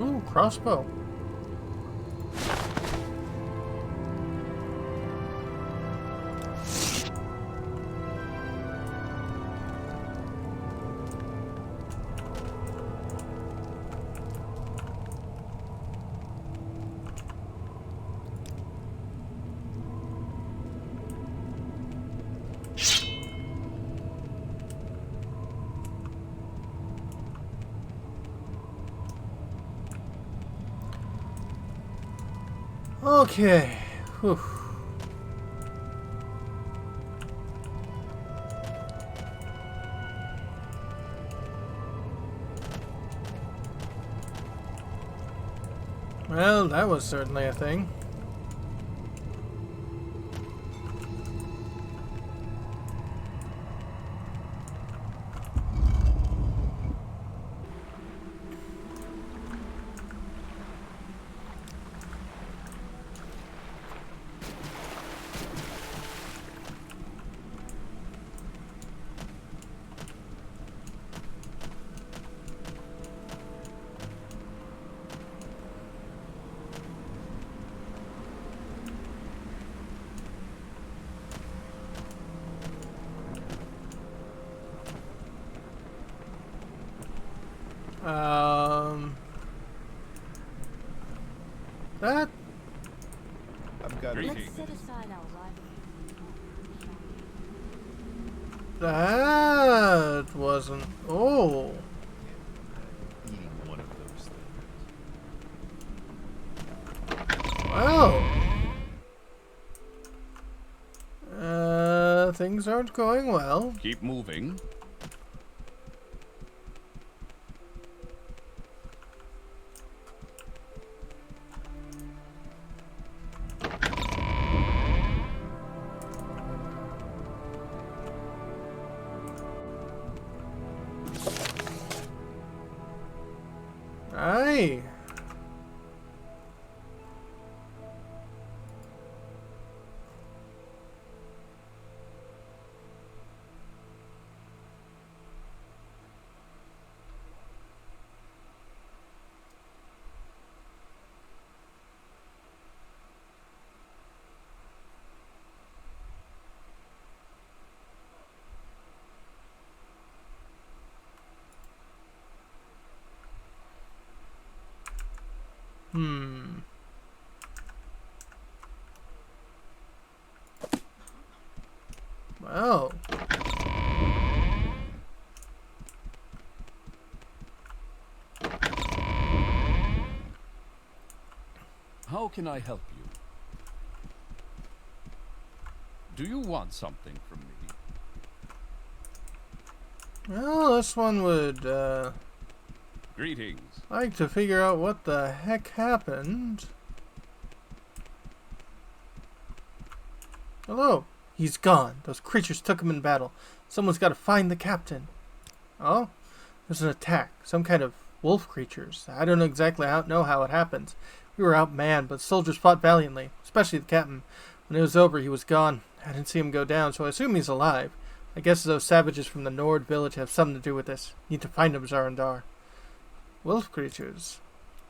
Ooh, crossbow. Okay. Whew. Well, that was certainly a thing. That I've got Let's set aside our rival. that wasn't. Oh, eating one of those things. well. things aren't going well. Keep moving. Aye. Well. How can I help you? Do you want something from me? Well, this one would, Greetings. like to figure out what the heck happened. Hello. He's gone. Those creatures took him in battle. Someone's got to find the captain. Oh? There's an attack. Some kind of wolf creatures. I don't exactly know how it happened. We were outmanned, but soldiers fought valiantly, especially the captain. When it was over, he was gone. I didn't see him go down, so I assume he's alive. I guess those savages from the Nord village have something to do with this. Need to find them, Zarandar. Wolf creatures.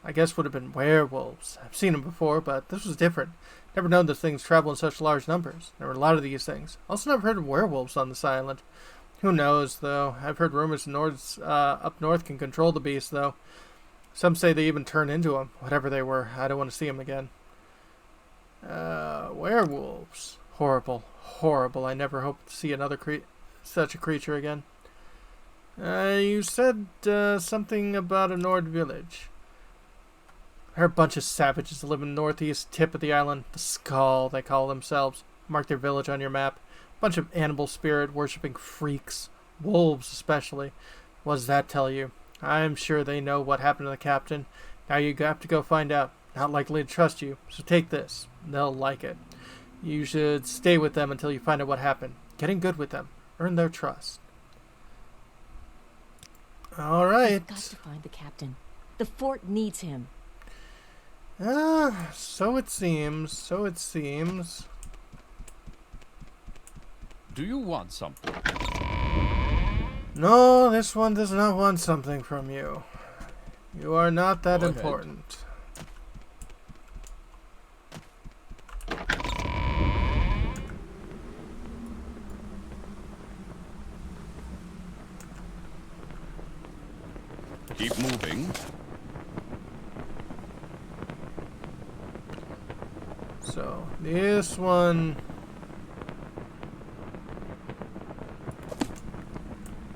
I guess would have been werewolves. I've seen them before, but this was different. Never known those things travel in such large numbers. There were a lot of these things. Also never heard of werewolves on this island. Who knows, though? I've heard rumors up north can control the beast, though. Some say they even turn into them. Whatever they were, I don't want to see them again. Werewolves. Horrible. Horrible. I never hope to see another such a creature again. You said something about a Nord village. They're a bunch of savages that live in the northeast tip of the island. The Skull, they call themselves. Mark their village on your map. Bunch of animal spirit worshipping freaks. Wolves, especially. What does that tell you? I'm sure they know what happened to the captain. Now you have to go find out. Not likely to trust you, so take this. They'll like it. You should stay with them until you find out what happened. Get in good with them. Earn their trust. Alright. We've got to find the captain. The fort needs him. So it seems. So it seems. Do you want something? No, this one does not want something from you. You are not that Go ahead. important. Keep moving. So, this one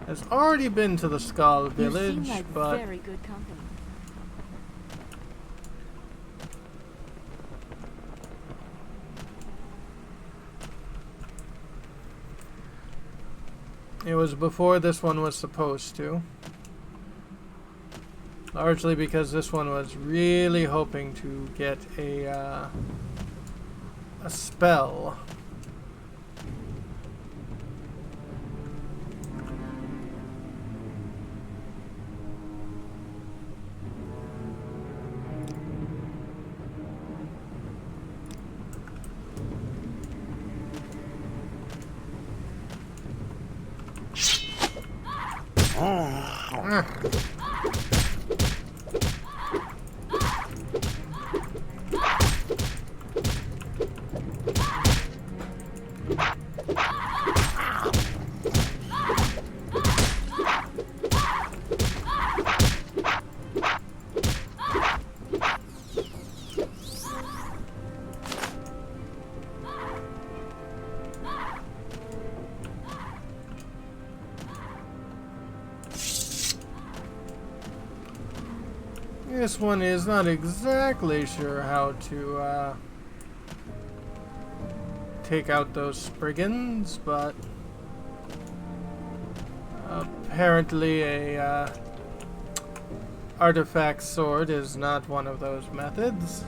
has already been to the Skull You village, seem like but very good company. it was before this one was supposed to. Largely because this one was really hoping to get a spell. This one is not exactly sure how to take out those brigands, but apparently a artifact sword is not one of those methods.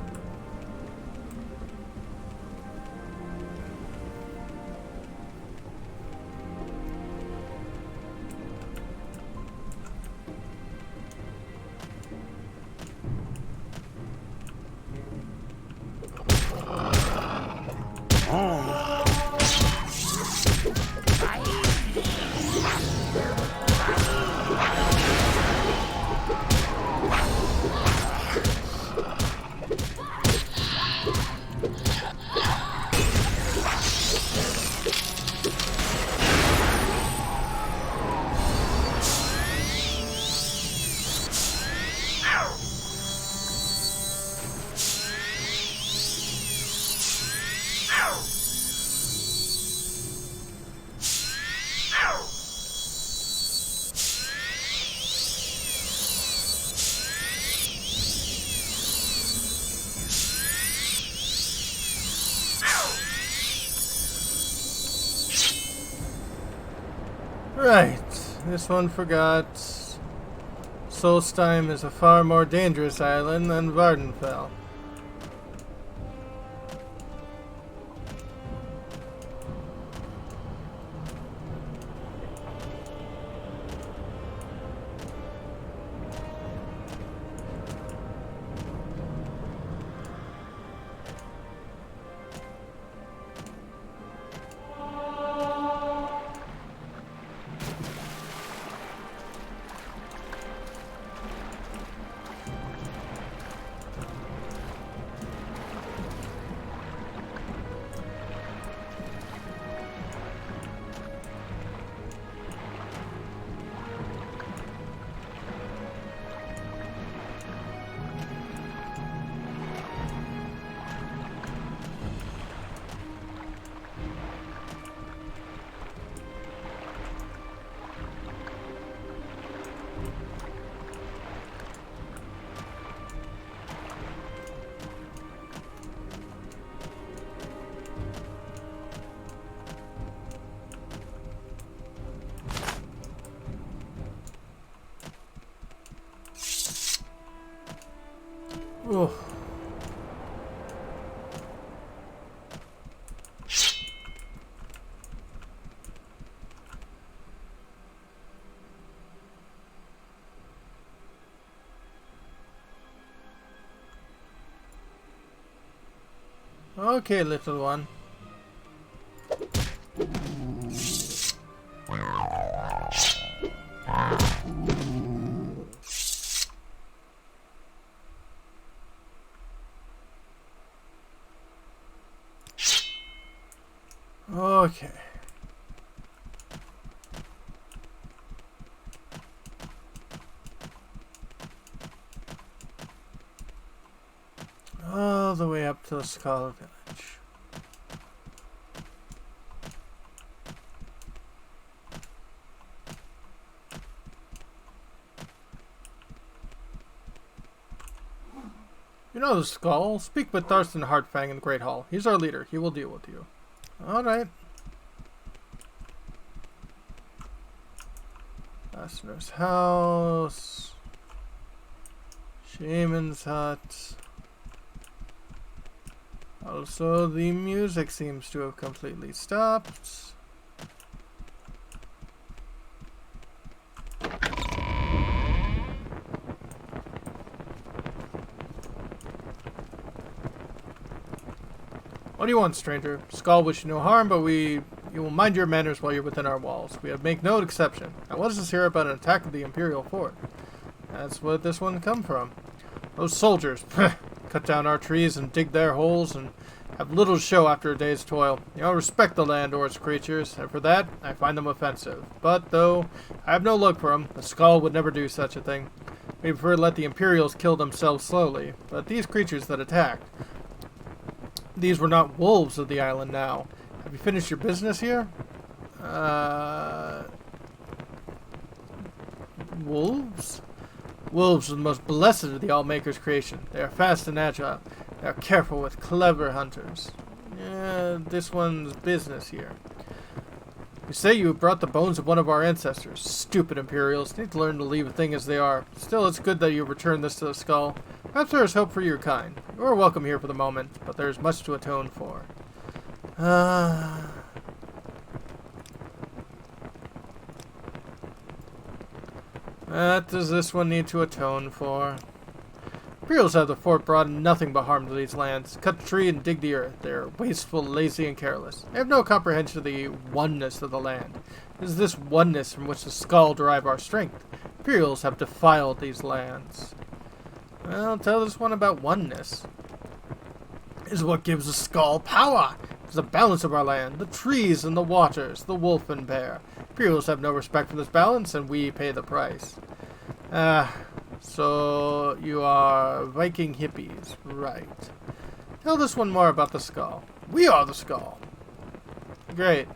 Right, this one forgot. Solsthiem is a far more dangerous island than Vardenfell. Ooh. Okay, little one. Okay. All the way up to the Skull Village. You know the Skull. Speak with Thurston Heartfang in the Great Hall. He's our leader. He will deal with you. Alright. Master's house. Shaman's hut. Also, the music seems to have completely stopped. What do you want, stranger? Skull wish you no harm, but you will mind your manners while you're within our walls. We have make no exception. Now, what is this here about an attack of the Imperial fort? That's what this one come from. Those soldiers, cut down our trees and dig their holes and have little show after a day's toil. You know, respect the land or its creatures, and for that, I find them offensive. But, though I have no luck for them, the Skull would never do such a thing. We prefer to let the Imperials kill themselves slowly, but these creatures that attacked, these were not wolves of the island now. Have you finished your business here? Wolves? Wolves are the most blessed of the Allmaker's creation. They are fast and agile. They are careful with clever hunters. this one's business here. You say you brought the bones of one of our ancestors. Stupid Imperials. Need to learn to leave a thing as they are. Still, it's good that you returned this to the skull. Perhaps there is hope for your kind. You are welcome here for the moment, but there is much to atone for. What does this one need to atone for? Imperials have the fort brought nothing but harm to these lands. Cut the tree and dig the earth. They are wasteful, lazy, and careless. They have no comprehension of the oneness of the land. It is this oneness from which the skull derive our strength. Imperials have defiled these lands. Well, tell this one about oneness. It is what gives the skull power. It is the balance of our land, the trees and the waters, the wolf and bear. Imperials have no respect for this balance, and we pay the price. So you are Viking hippies, right. Tell this one more about the skull. We are the skull. Great.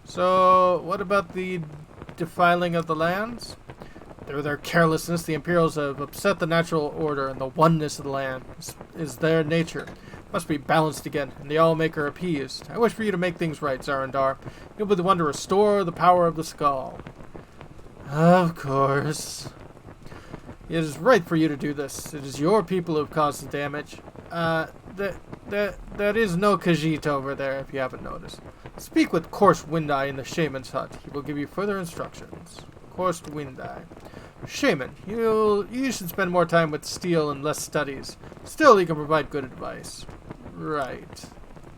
So, what about the defiling of the lands? Through their carelessness, the Imperials have upset the natural order, and the oneness of the land is their nature. Must be balanced again, and the Allmaker appeased. I wish for you to make things right, Zarandar. You'll be the one to restore the power of the skull. Of course. It is right for you to do this. It is your people who have caused the damage. There is no Khajiit over there, if you haven't noticed. Speak with Coarse Windeye in the Shaman's hut. He will give you further instructions. Coarse Windeye. Shaman, you should spend more time with steel and less studies. Still, he can provide good advice. Right.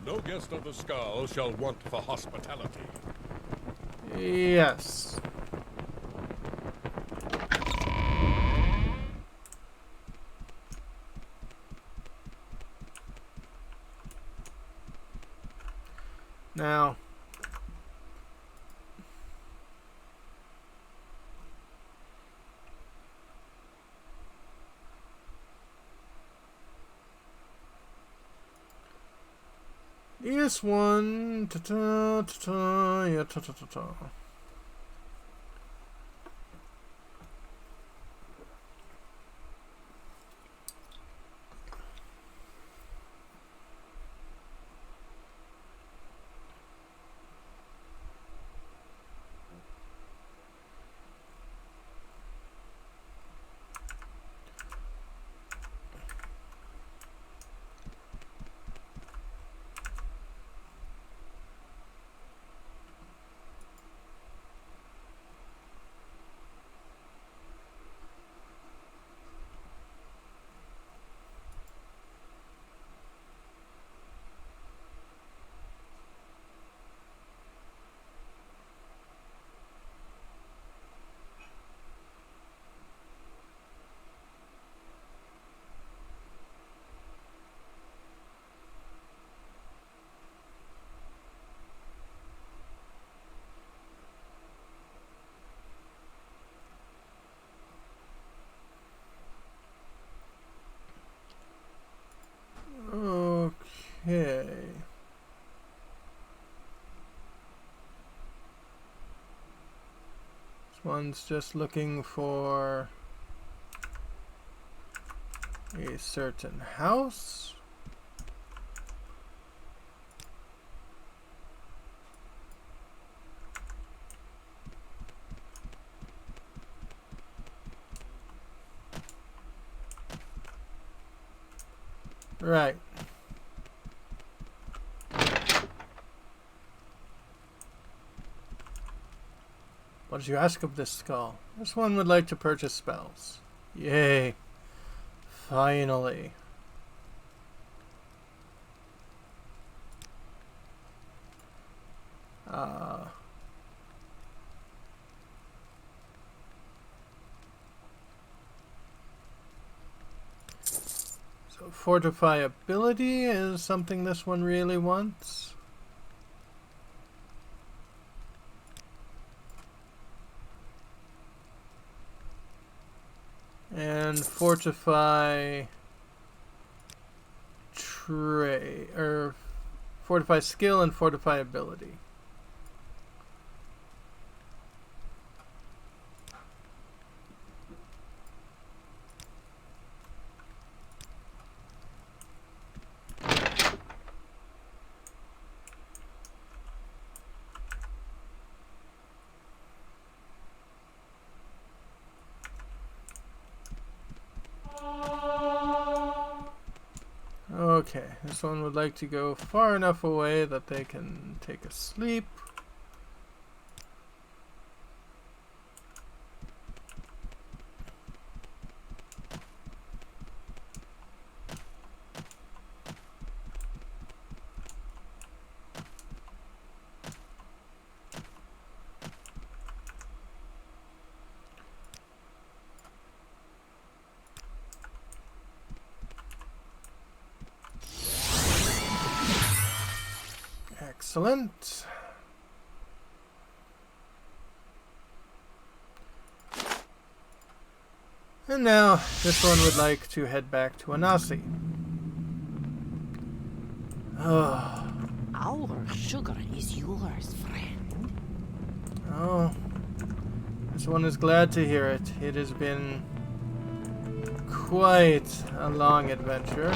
No guest of the skull shall want for hospitality. Yes. Now, this one, yeah, okay. This one's just looking for a certain house. Right. What did you ask of this skull? This one would like to purchase spells. Yay. Finally. So fortify ability is something this one really wants. And fortify fortify skill and fortify ability. Okay, this one would like to go far enough away that they can take a sleep. Excellent. And now, this one would like to head back to Anasi. Oh. Our sugar is yours, friend. Oh. This one is glad to hear it. It has been quite a long adventure.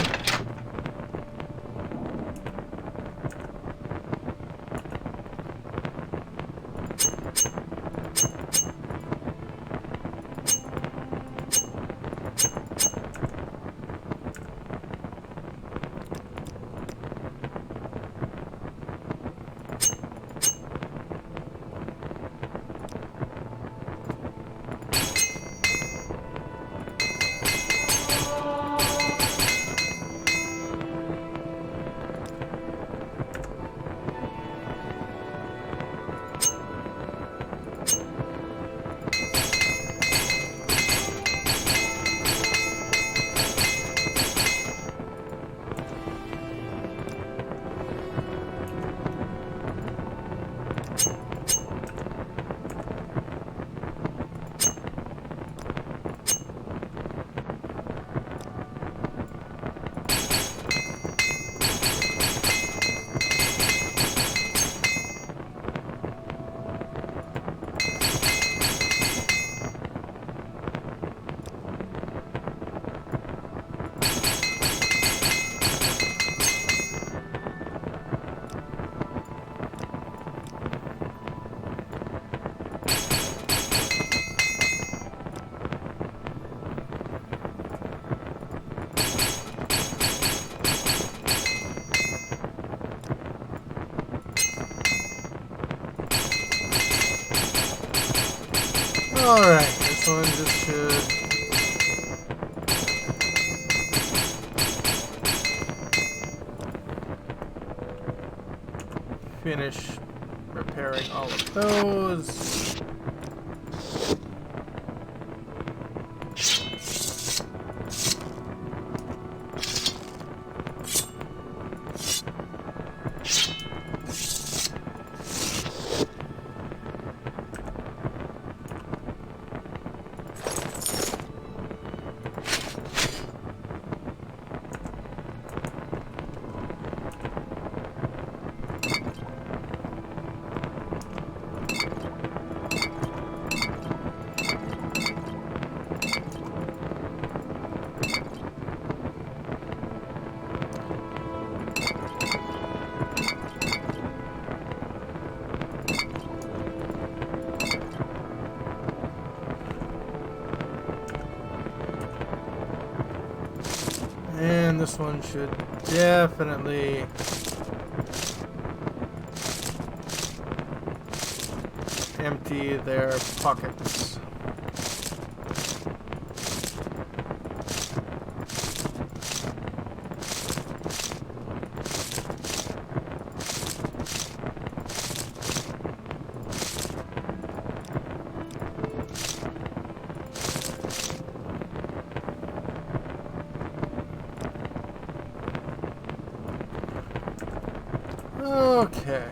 Alright, this one just should finish repairing all of those. And this one should definitely empty their pockets. Okay.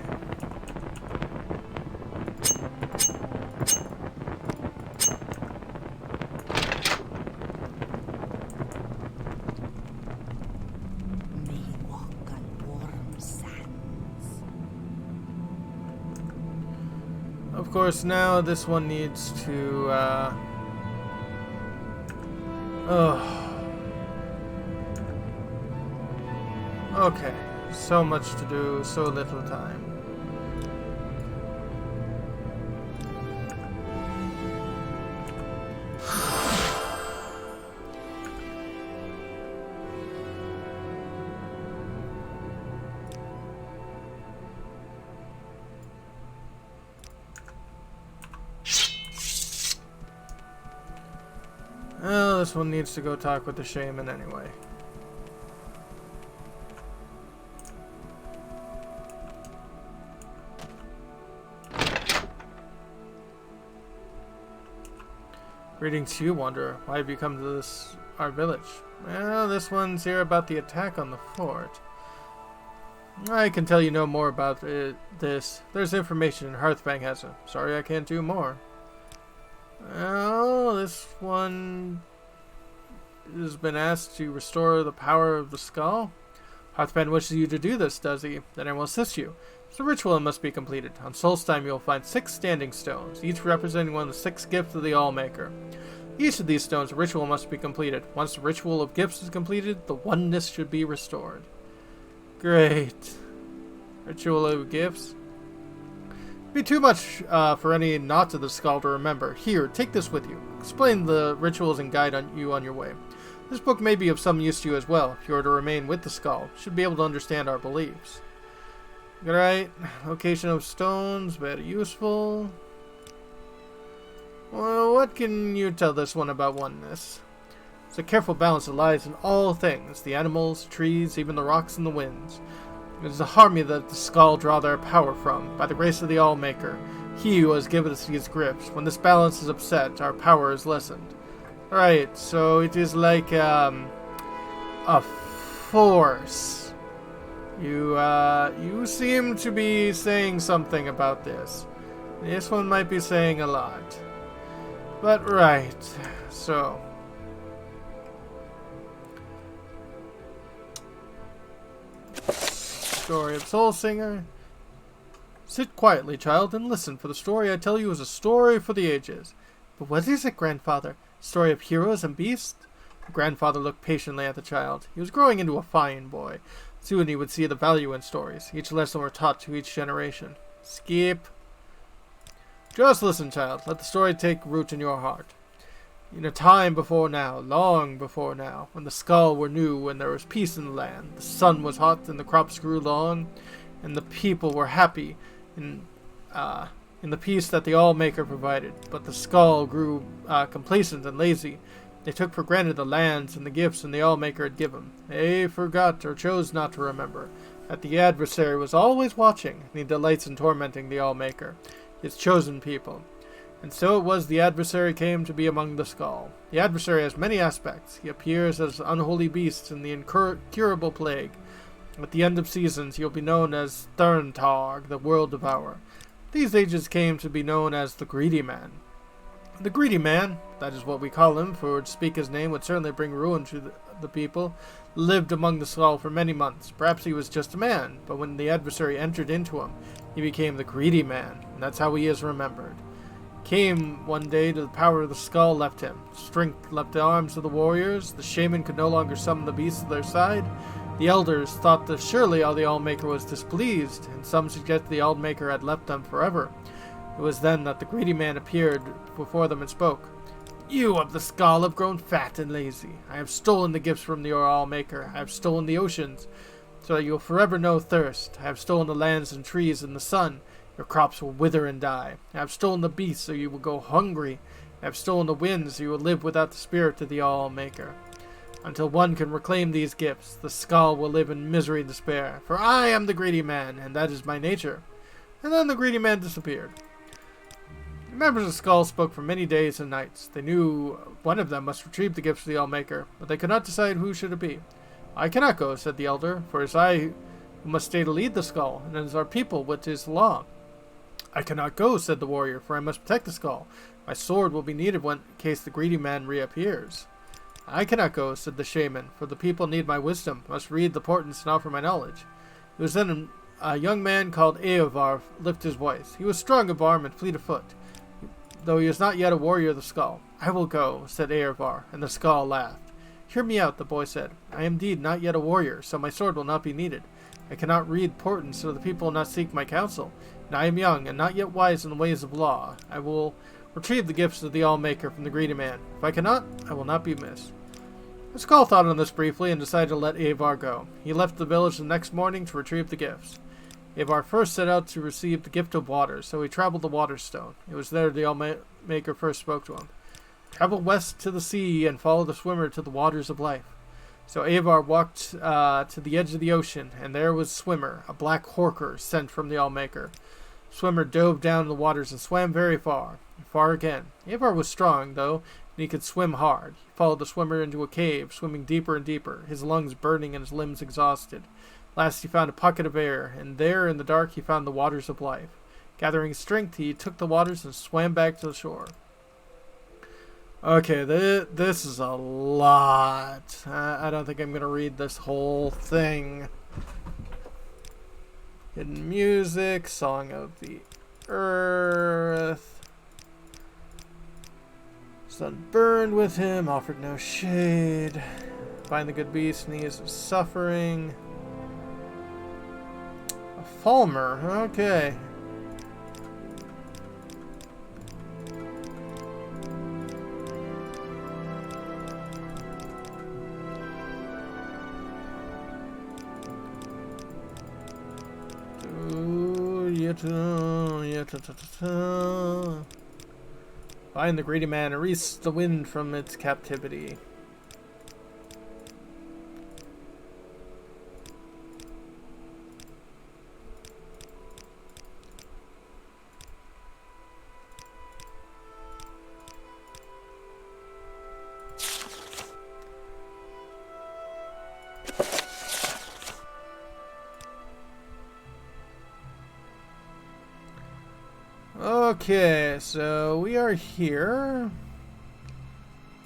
May walk on warm sands. Of course, now this one needs to, okay. So much to do, so little time. this one needs to go talk with the shaman anyway. Greetings to you, wanderer. Why have you come to this, our village? Well, this one's here about the attack on the fort. I can tell you no more about this. There's information in Hearthfang has it. Sorry I can't do more. Well, this one has been asked to restore the power of the skull. Hearthfang wishes you to do this, does he? Then I will assist you. It's a ritual that must be completed. On Solsthiem you will find 6 standing stones, each representing one of the 6 gifts of the Allmaker. Each of these stones, a ritual must be completed. Once the ritual of gifts is completed, the oneness should be restored. Great. Ritual of gifts. It'd be too much for any knots of the skull to remember. Here, take this with you. Explain the rituals and guide you on your way. This book may be of some use to you as well. If you are to remain with the skull, you should be able to understand our beliefs. Alright, location of stones, very useful. Well, what can you tell this one about oneness? It's a careful balance that lies in all things, the animals, trees, even the rocks and the winds. It is a harmony that the skull draw their power from, by the grace of the Allmaker. He who has given us these grips. When this balance is upset, our power is lessened. Alright, so it is like a force. You seem to be saying something about this. This one might be saying a lot. But right, so story of Soul Singer. Sit quietly, child, and listen, for the story I tell you is a story for the ages. But what is it, grandfather? Story of heroes and beasts? The grandfather looked patiently at the child. He was growing into a fine boy. Soon he would see the value in stories. Each lesson were taught to each generation. Skip. Just listen, child. Let the story take root in your heart. In a time before now, long before now, when the skull were new and there was peace in the land, the sun was hot and the crops grew long, and the people were happy in the peace that the Allmaker provided. But the skull grew complacent and lazy. They took for granted the lands and the gifts and the Allmaker had given. They forgot or chose not to remember that the adversary was always watching, and he delights in tormenting the Allmaker, his chosen people. And so it was the adversary came to be among the skull. The adversary has many aspects. He appears as unholy beasts in the incurable plague. At the end of seasons he will be known as Thurntog, the world devourer. These ages came to be known as the Greedy Man. The Greedy Man, that is what we call him, for to speak his name would certainly bring ruin to the people, lived among the skull for many months. Perhaps he was just a man, but when the adversary entered into him, he became the Greedy Man, and that's how he is remembered. Came one day to the power of the skull left him. Strength left the arms of the warriors. The shaman could no longer summon the beasts to their side. The elders thought that surely all the Allmaker was displeased, and some suggested the Allmaker had left them forever. It was then that the Greedy Man appeared before them and spoke. You of the skull have grown fat and lazy. I have stolen the gifts from your Allmaker. I have stolen the oceans, so that you will forever know thirst. I have stolen the lands and trees and the sun. Your crops will wither and die. I have stolen the beasts, so you will go hungry. I have stolen the winds, so you will live without the spirit of the Allmaker. Until one can reclaim these gifts, the skull will live in misery and despair. For I am the Greedy Man, and that is my nature. And then the Greedy Man disappeared. The members of the skull spoke for many days and nights. They knew one of them must retrieve the gifts of the Allmaker, but they could not decide who should it be. I cannot go, said the elder, for it is I who must stay to lead the skull, and it is our people which is the law. I cannot go, said the warrior, for I must protect the skull. My sword will be needed in case the Greedy Man reappears. I cannot go, said the shaman, for the people need my wisdom, must read the portents and offer my knowledge. It was then a young man called Eovar lifted his voice. He was strong of arm and fleet of foot, though he is not yet a warrior of the skull. I will go, said Eovar, and the skull laughed. Hear me out, the boy said. I am indeed not yet a warrior, so my sword will not be needed. I cannot read portents, so the people will not seek my counsel. And I am young, and not yet wise in the ways of law. I will retrieve the gifts of the Allmaker from the Greedy Man. If I cannot, I will not be missed. The skull thought on this briefly and decided to let Eovar go. He left the village the next morning to retrieve the gifts. Eovar first set out to receive the gift of water, so he traveled the Waterstone. It was there the Allmaker first spoke to him. Travel west to the sea and follow the swimmer to the waters of life. So Avar walked to the edge of the ocean, and there was Swimmer, a black horker sent from the Allmaker. Swimmer dove down in the waters and swam very far, and far again. Avar was strong, though, and he could swim hard. He followed the swimmer into a cave, swimming deeper and deeper, his lungs burning and his limbs exhausted. Last he found a pocket of air, and there in the dark he found the waters of life. Gathering strength, he took the waters and swam back to the shore. Okay, this is a lot. I don't think I'm going to read this whole thing. Hidden music, Song of the Earth. Sun burned with him, offered no shade. Find the good beast in the ease of suffering. A Falmer, okay. Find the greedy man, erase the wind from its captivity. Okay, so we are here.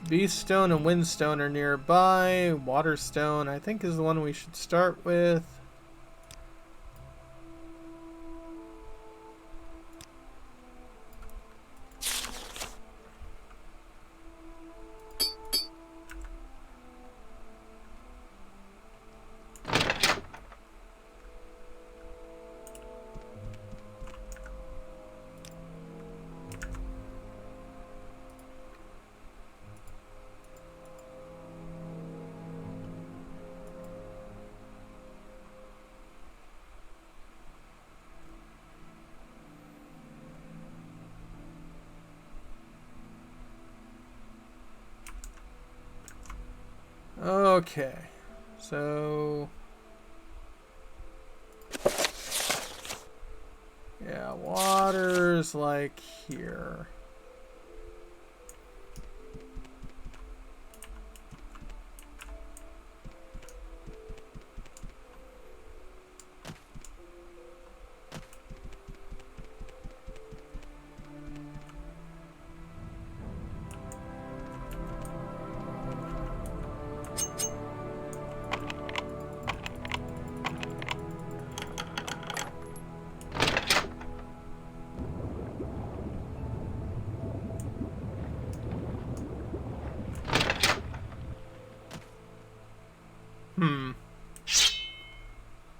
Beaststone and Windstone are nearby. Waterstone, I think, is the one we should start with. Okay, so yeah, water's like here.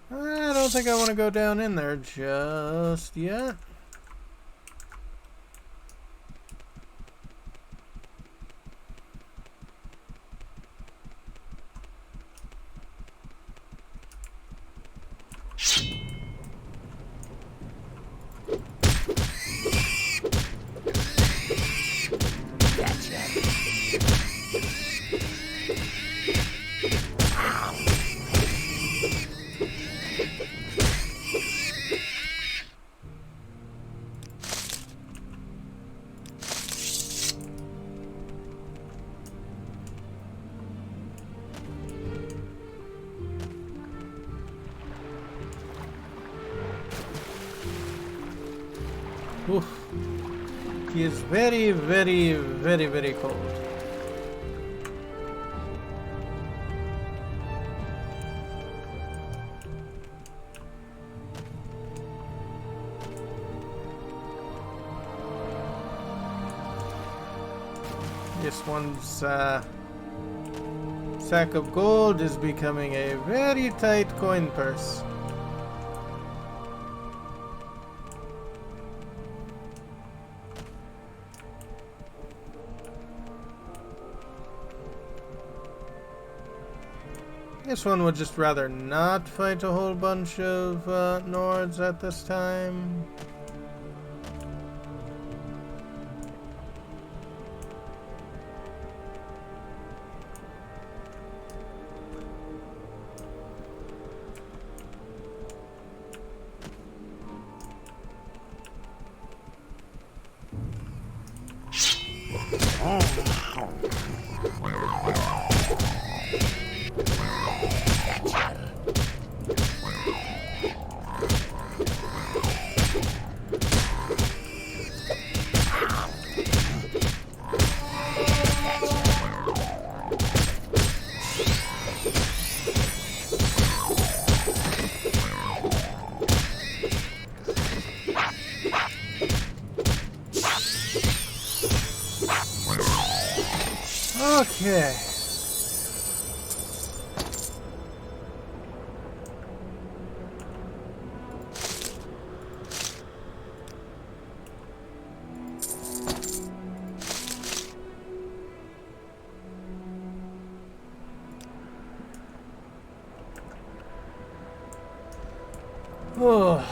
I don't think I want to go down in there just yet. Oof. He is very, very, very, very cold. This one's sack of gold is becoming a very tight coin purse. This one would just rather not fight a whole bunch of Nords at this time. Okay. Oh.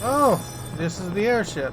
Oh, this is the airship.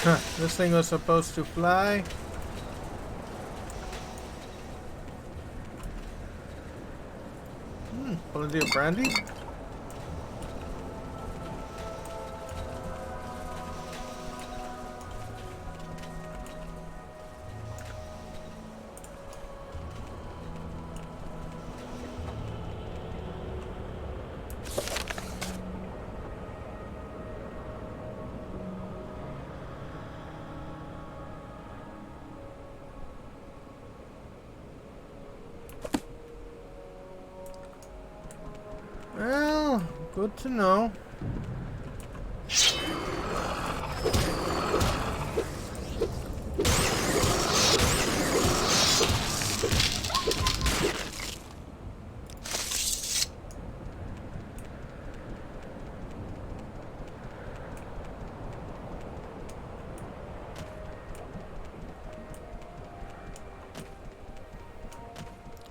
Huh, this thing was supposed to fly. Plenty of brandy. Well, good to know.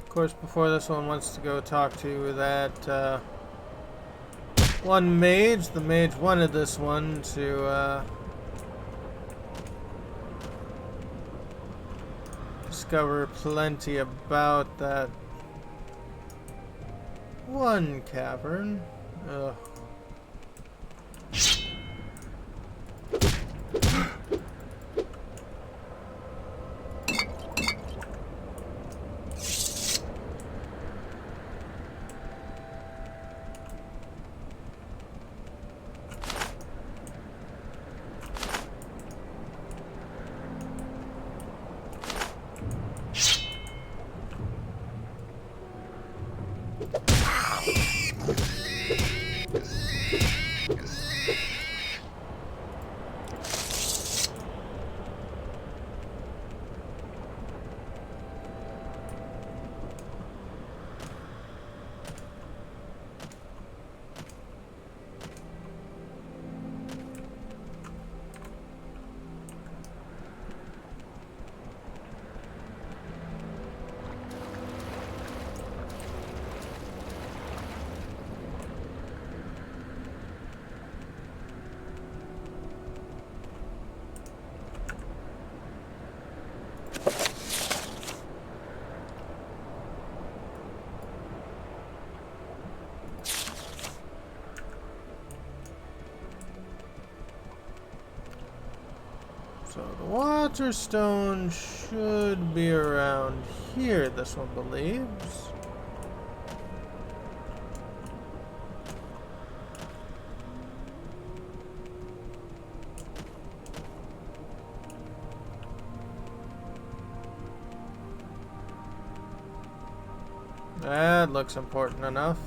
Of course, before this one wants to go talk to that one mage. The mage wanted this one to discover plenty about that one cavern. Ugh. So the water stone should be around here, this one believes. That looks important enough.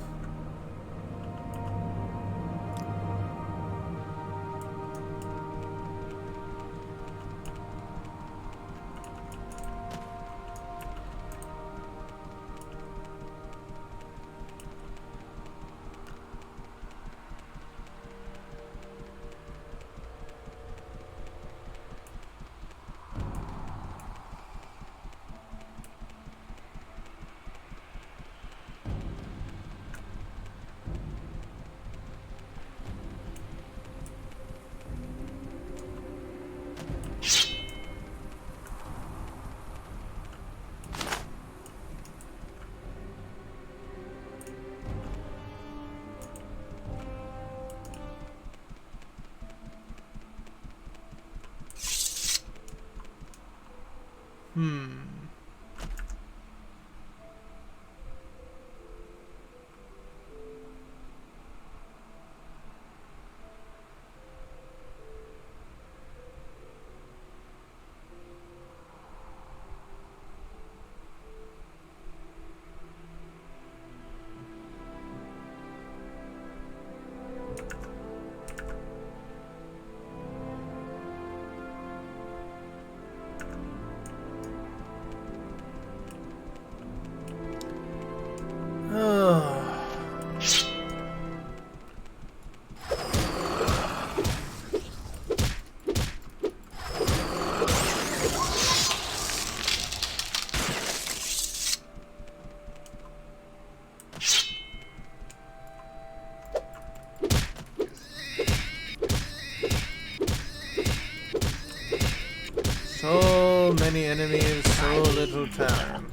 So many enemies, so little time.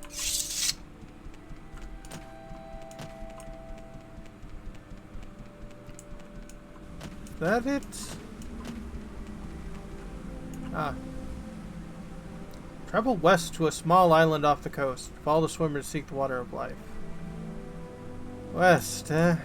Is that it? Ah. Travel west to a small island off the coast. Follow the swimmers to seek the water of life. West, eh?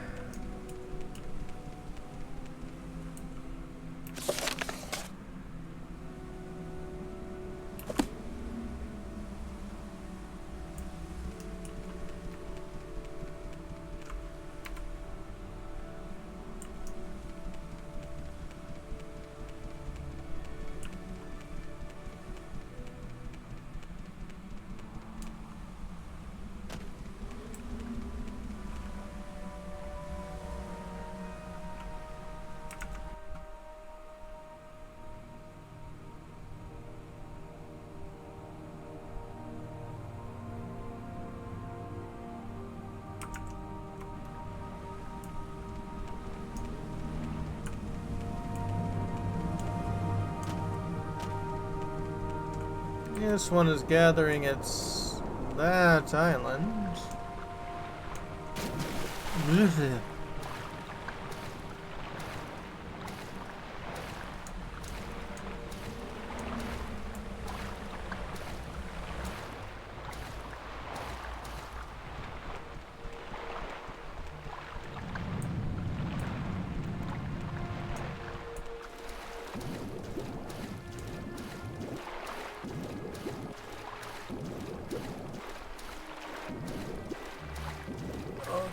This one is gathering its that island.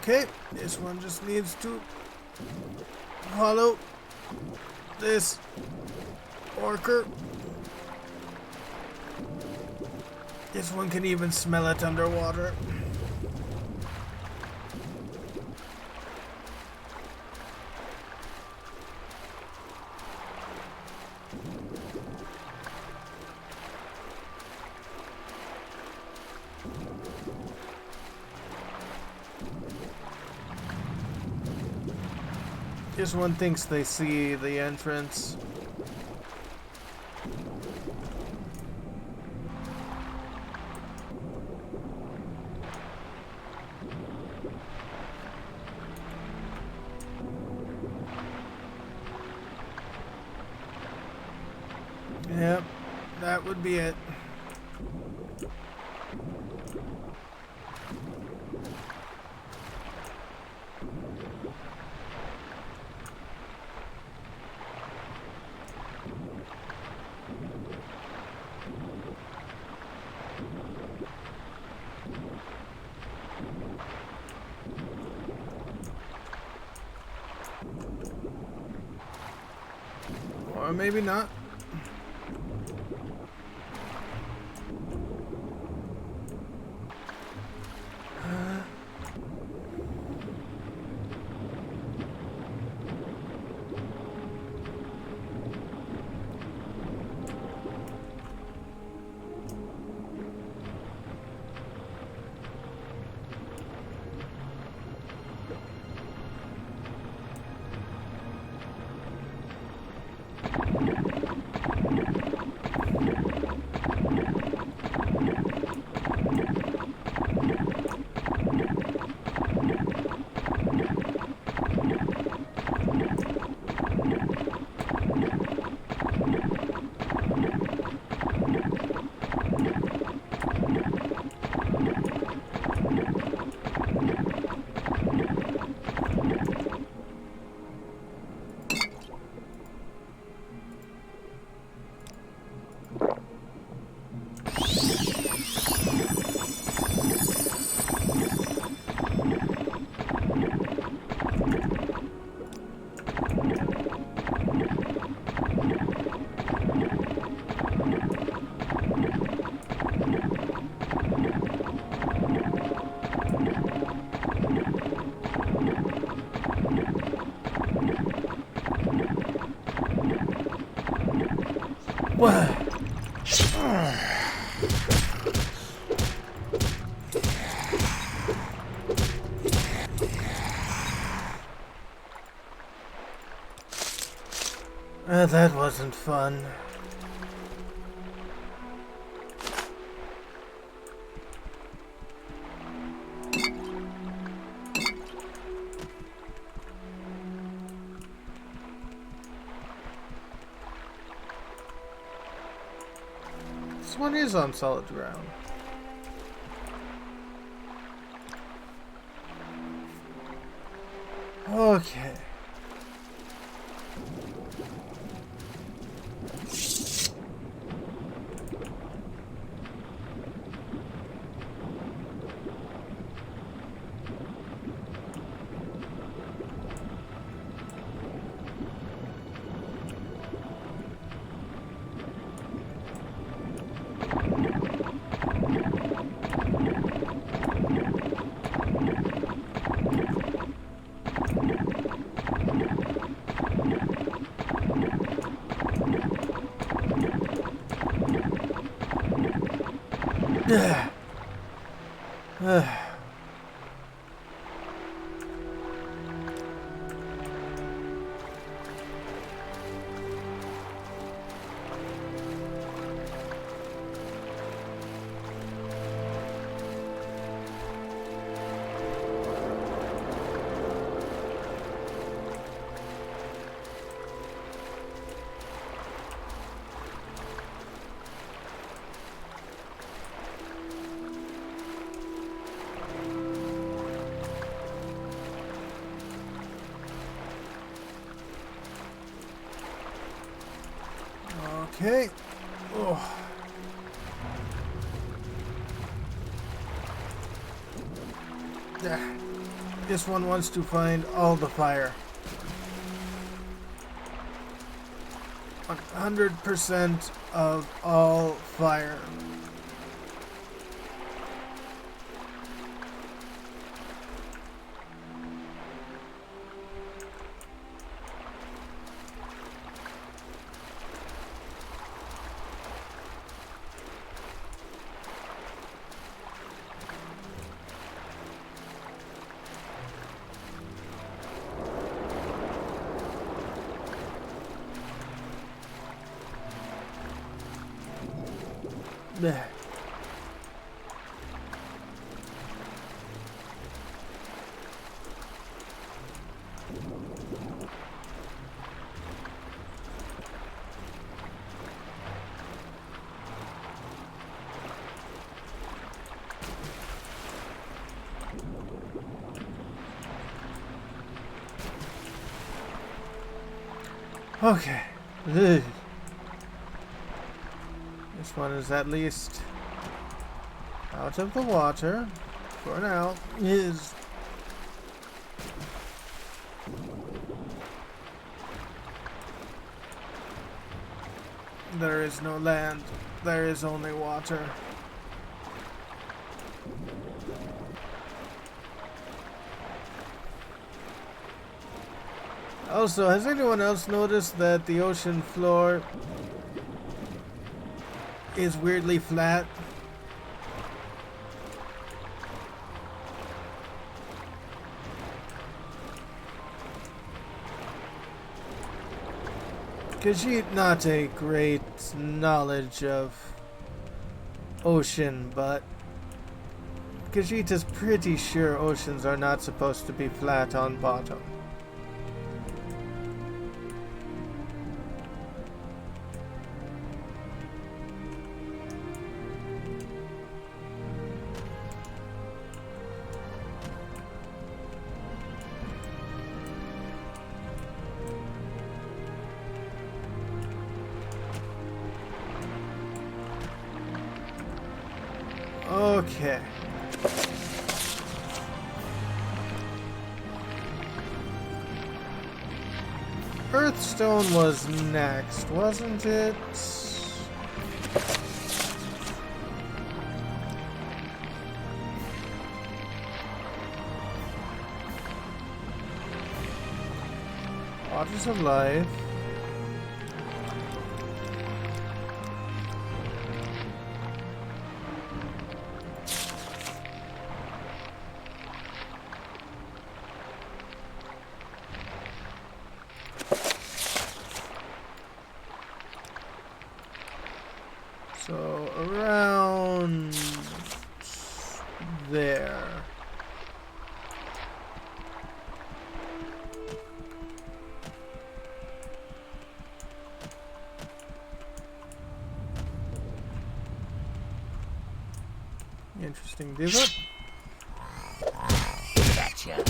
Okay, this one just needs to follow this orker. This one can even smell it underwater. This one thinks they see the entrance. Yep, that would be it. Or maybe not. That wasn't fun. This one is on solid ground. Okay. Okay. Oh. This one wants to find all the fire. 100% of all fire. Blech. Okay. Ugh. This one is at least out of the water for now. Is there is no land. There is only water. Also, has anyone else noticed that the ocean floor is weirdly flat? Khajiit not a great knowledge of ocean, but Khajiit is pretty sure oceans are not supposed to be flat on bottom. Okay. Earthstone was next, wasn't it? Waters of Life. So around there. Interesting divot. Gotcha.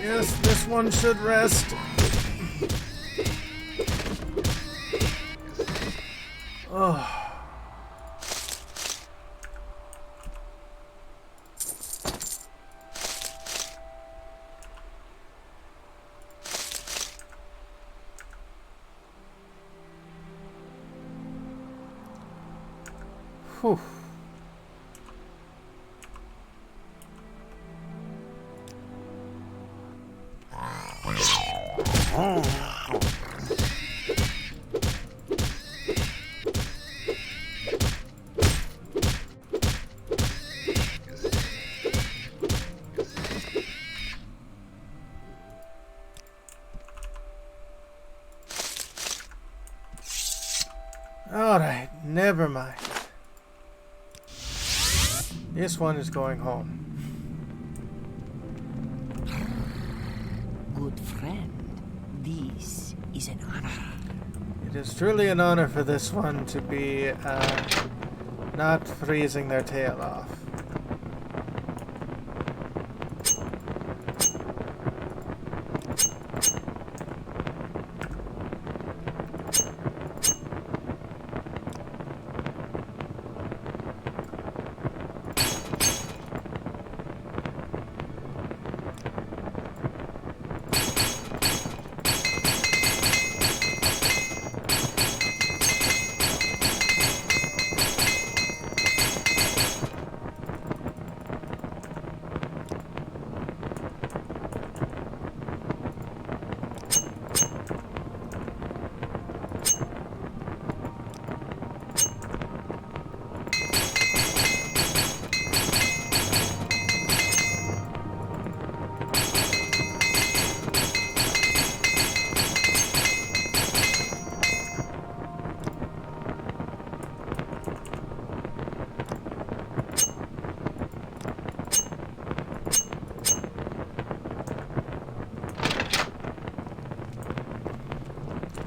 Yes, this one should rest. Oh. Whew. Alright, never mind. This one is going home. Good friend, this is an honor. It is truly an honor for this one to be not freezing their tail off.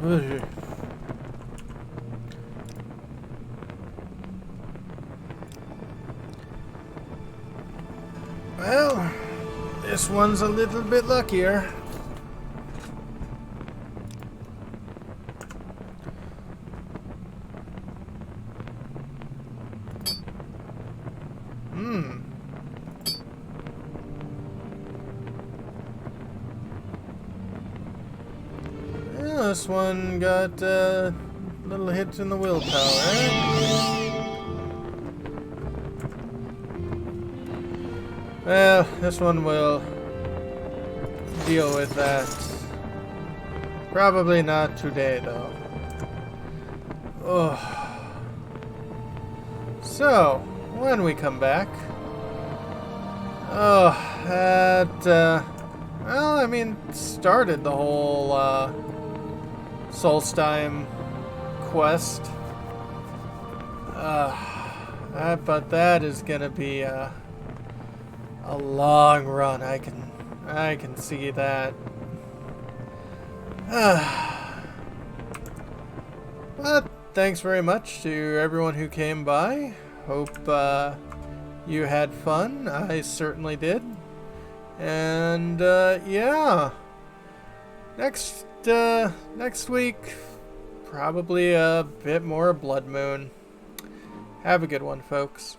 Ugh. Well, this one's a little bit luckier. Yeah, this one got a little hit in the willpower. Well, this one will deal with that. Probably not today, though. Oh. So, when we come back... Oh, well, I mean, started the whole, Solsthiem quest. But that is gonna be, a long run. I can see that. But thanks very much to everyone who came by. Hope you had fun. I certainly did. And yeah, next week probably a bit more Bloodmoon. Have a good one, folks.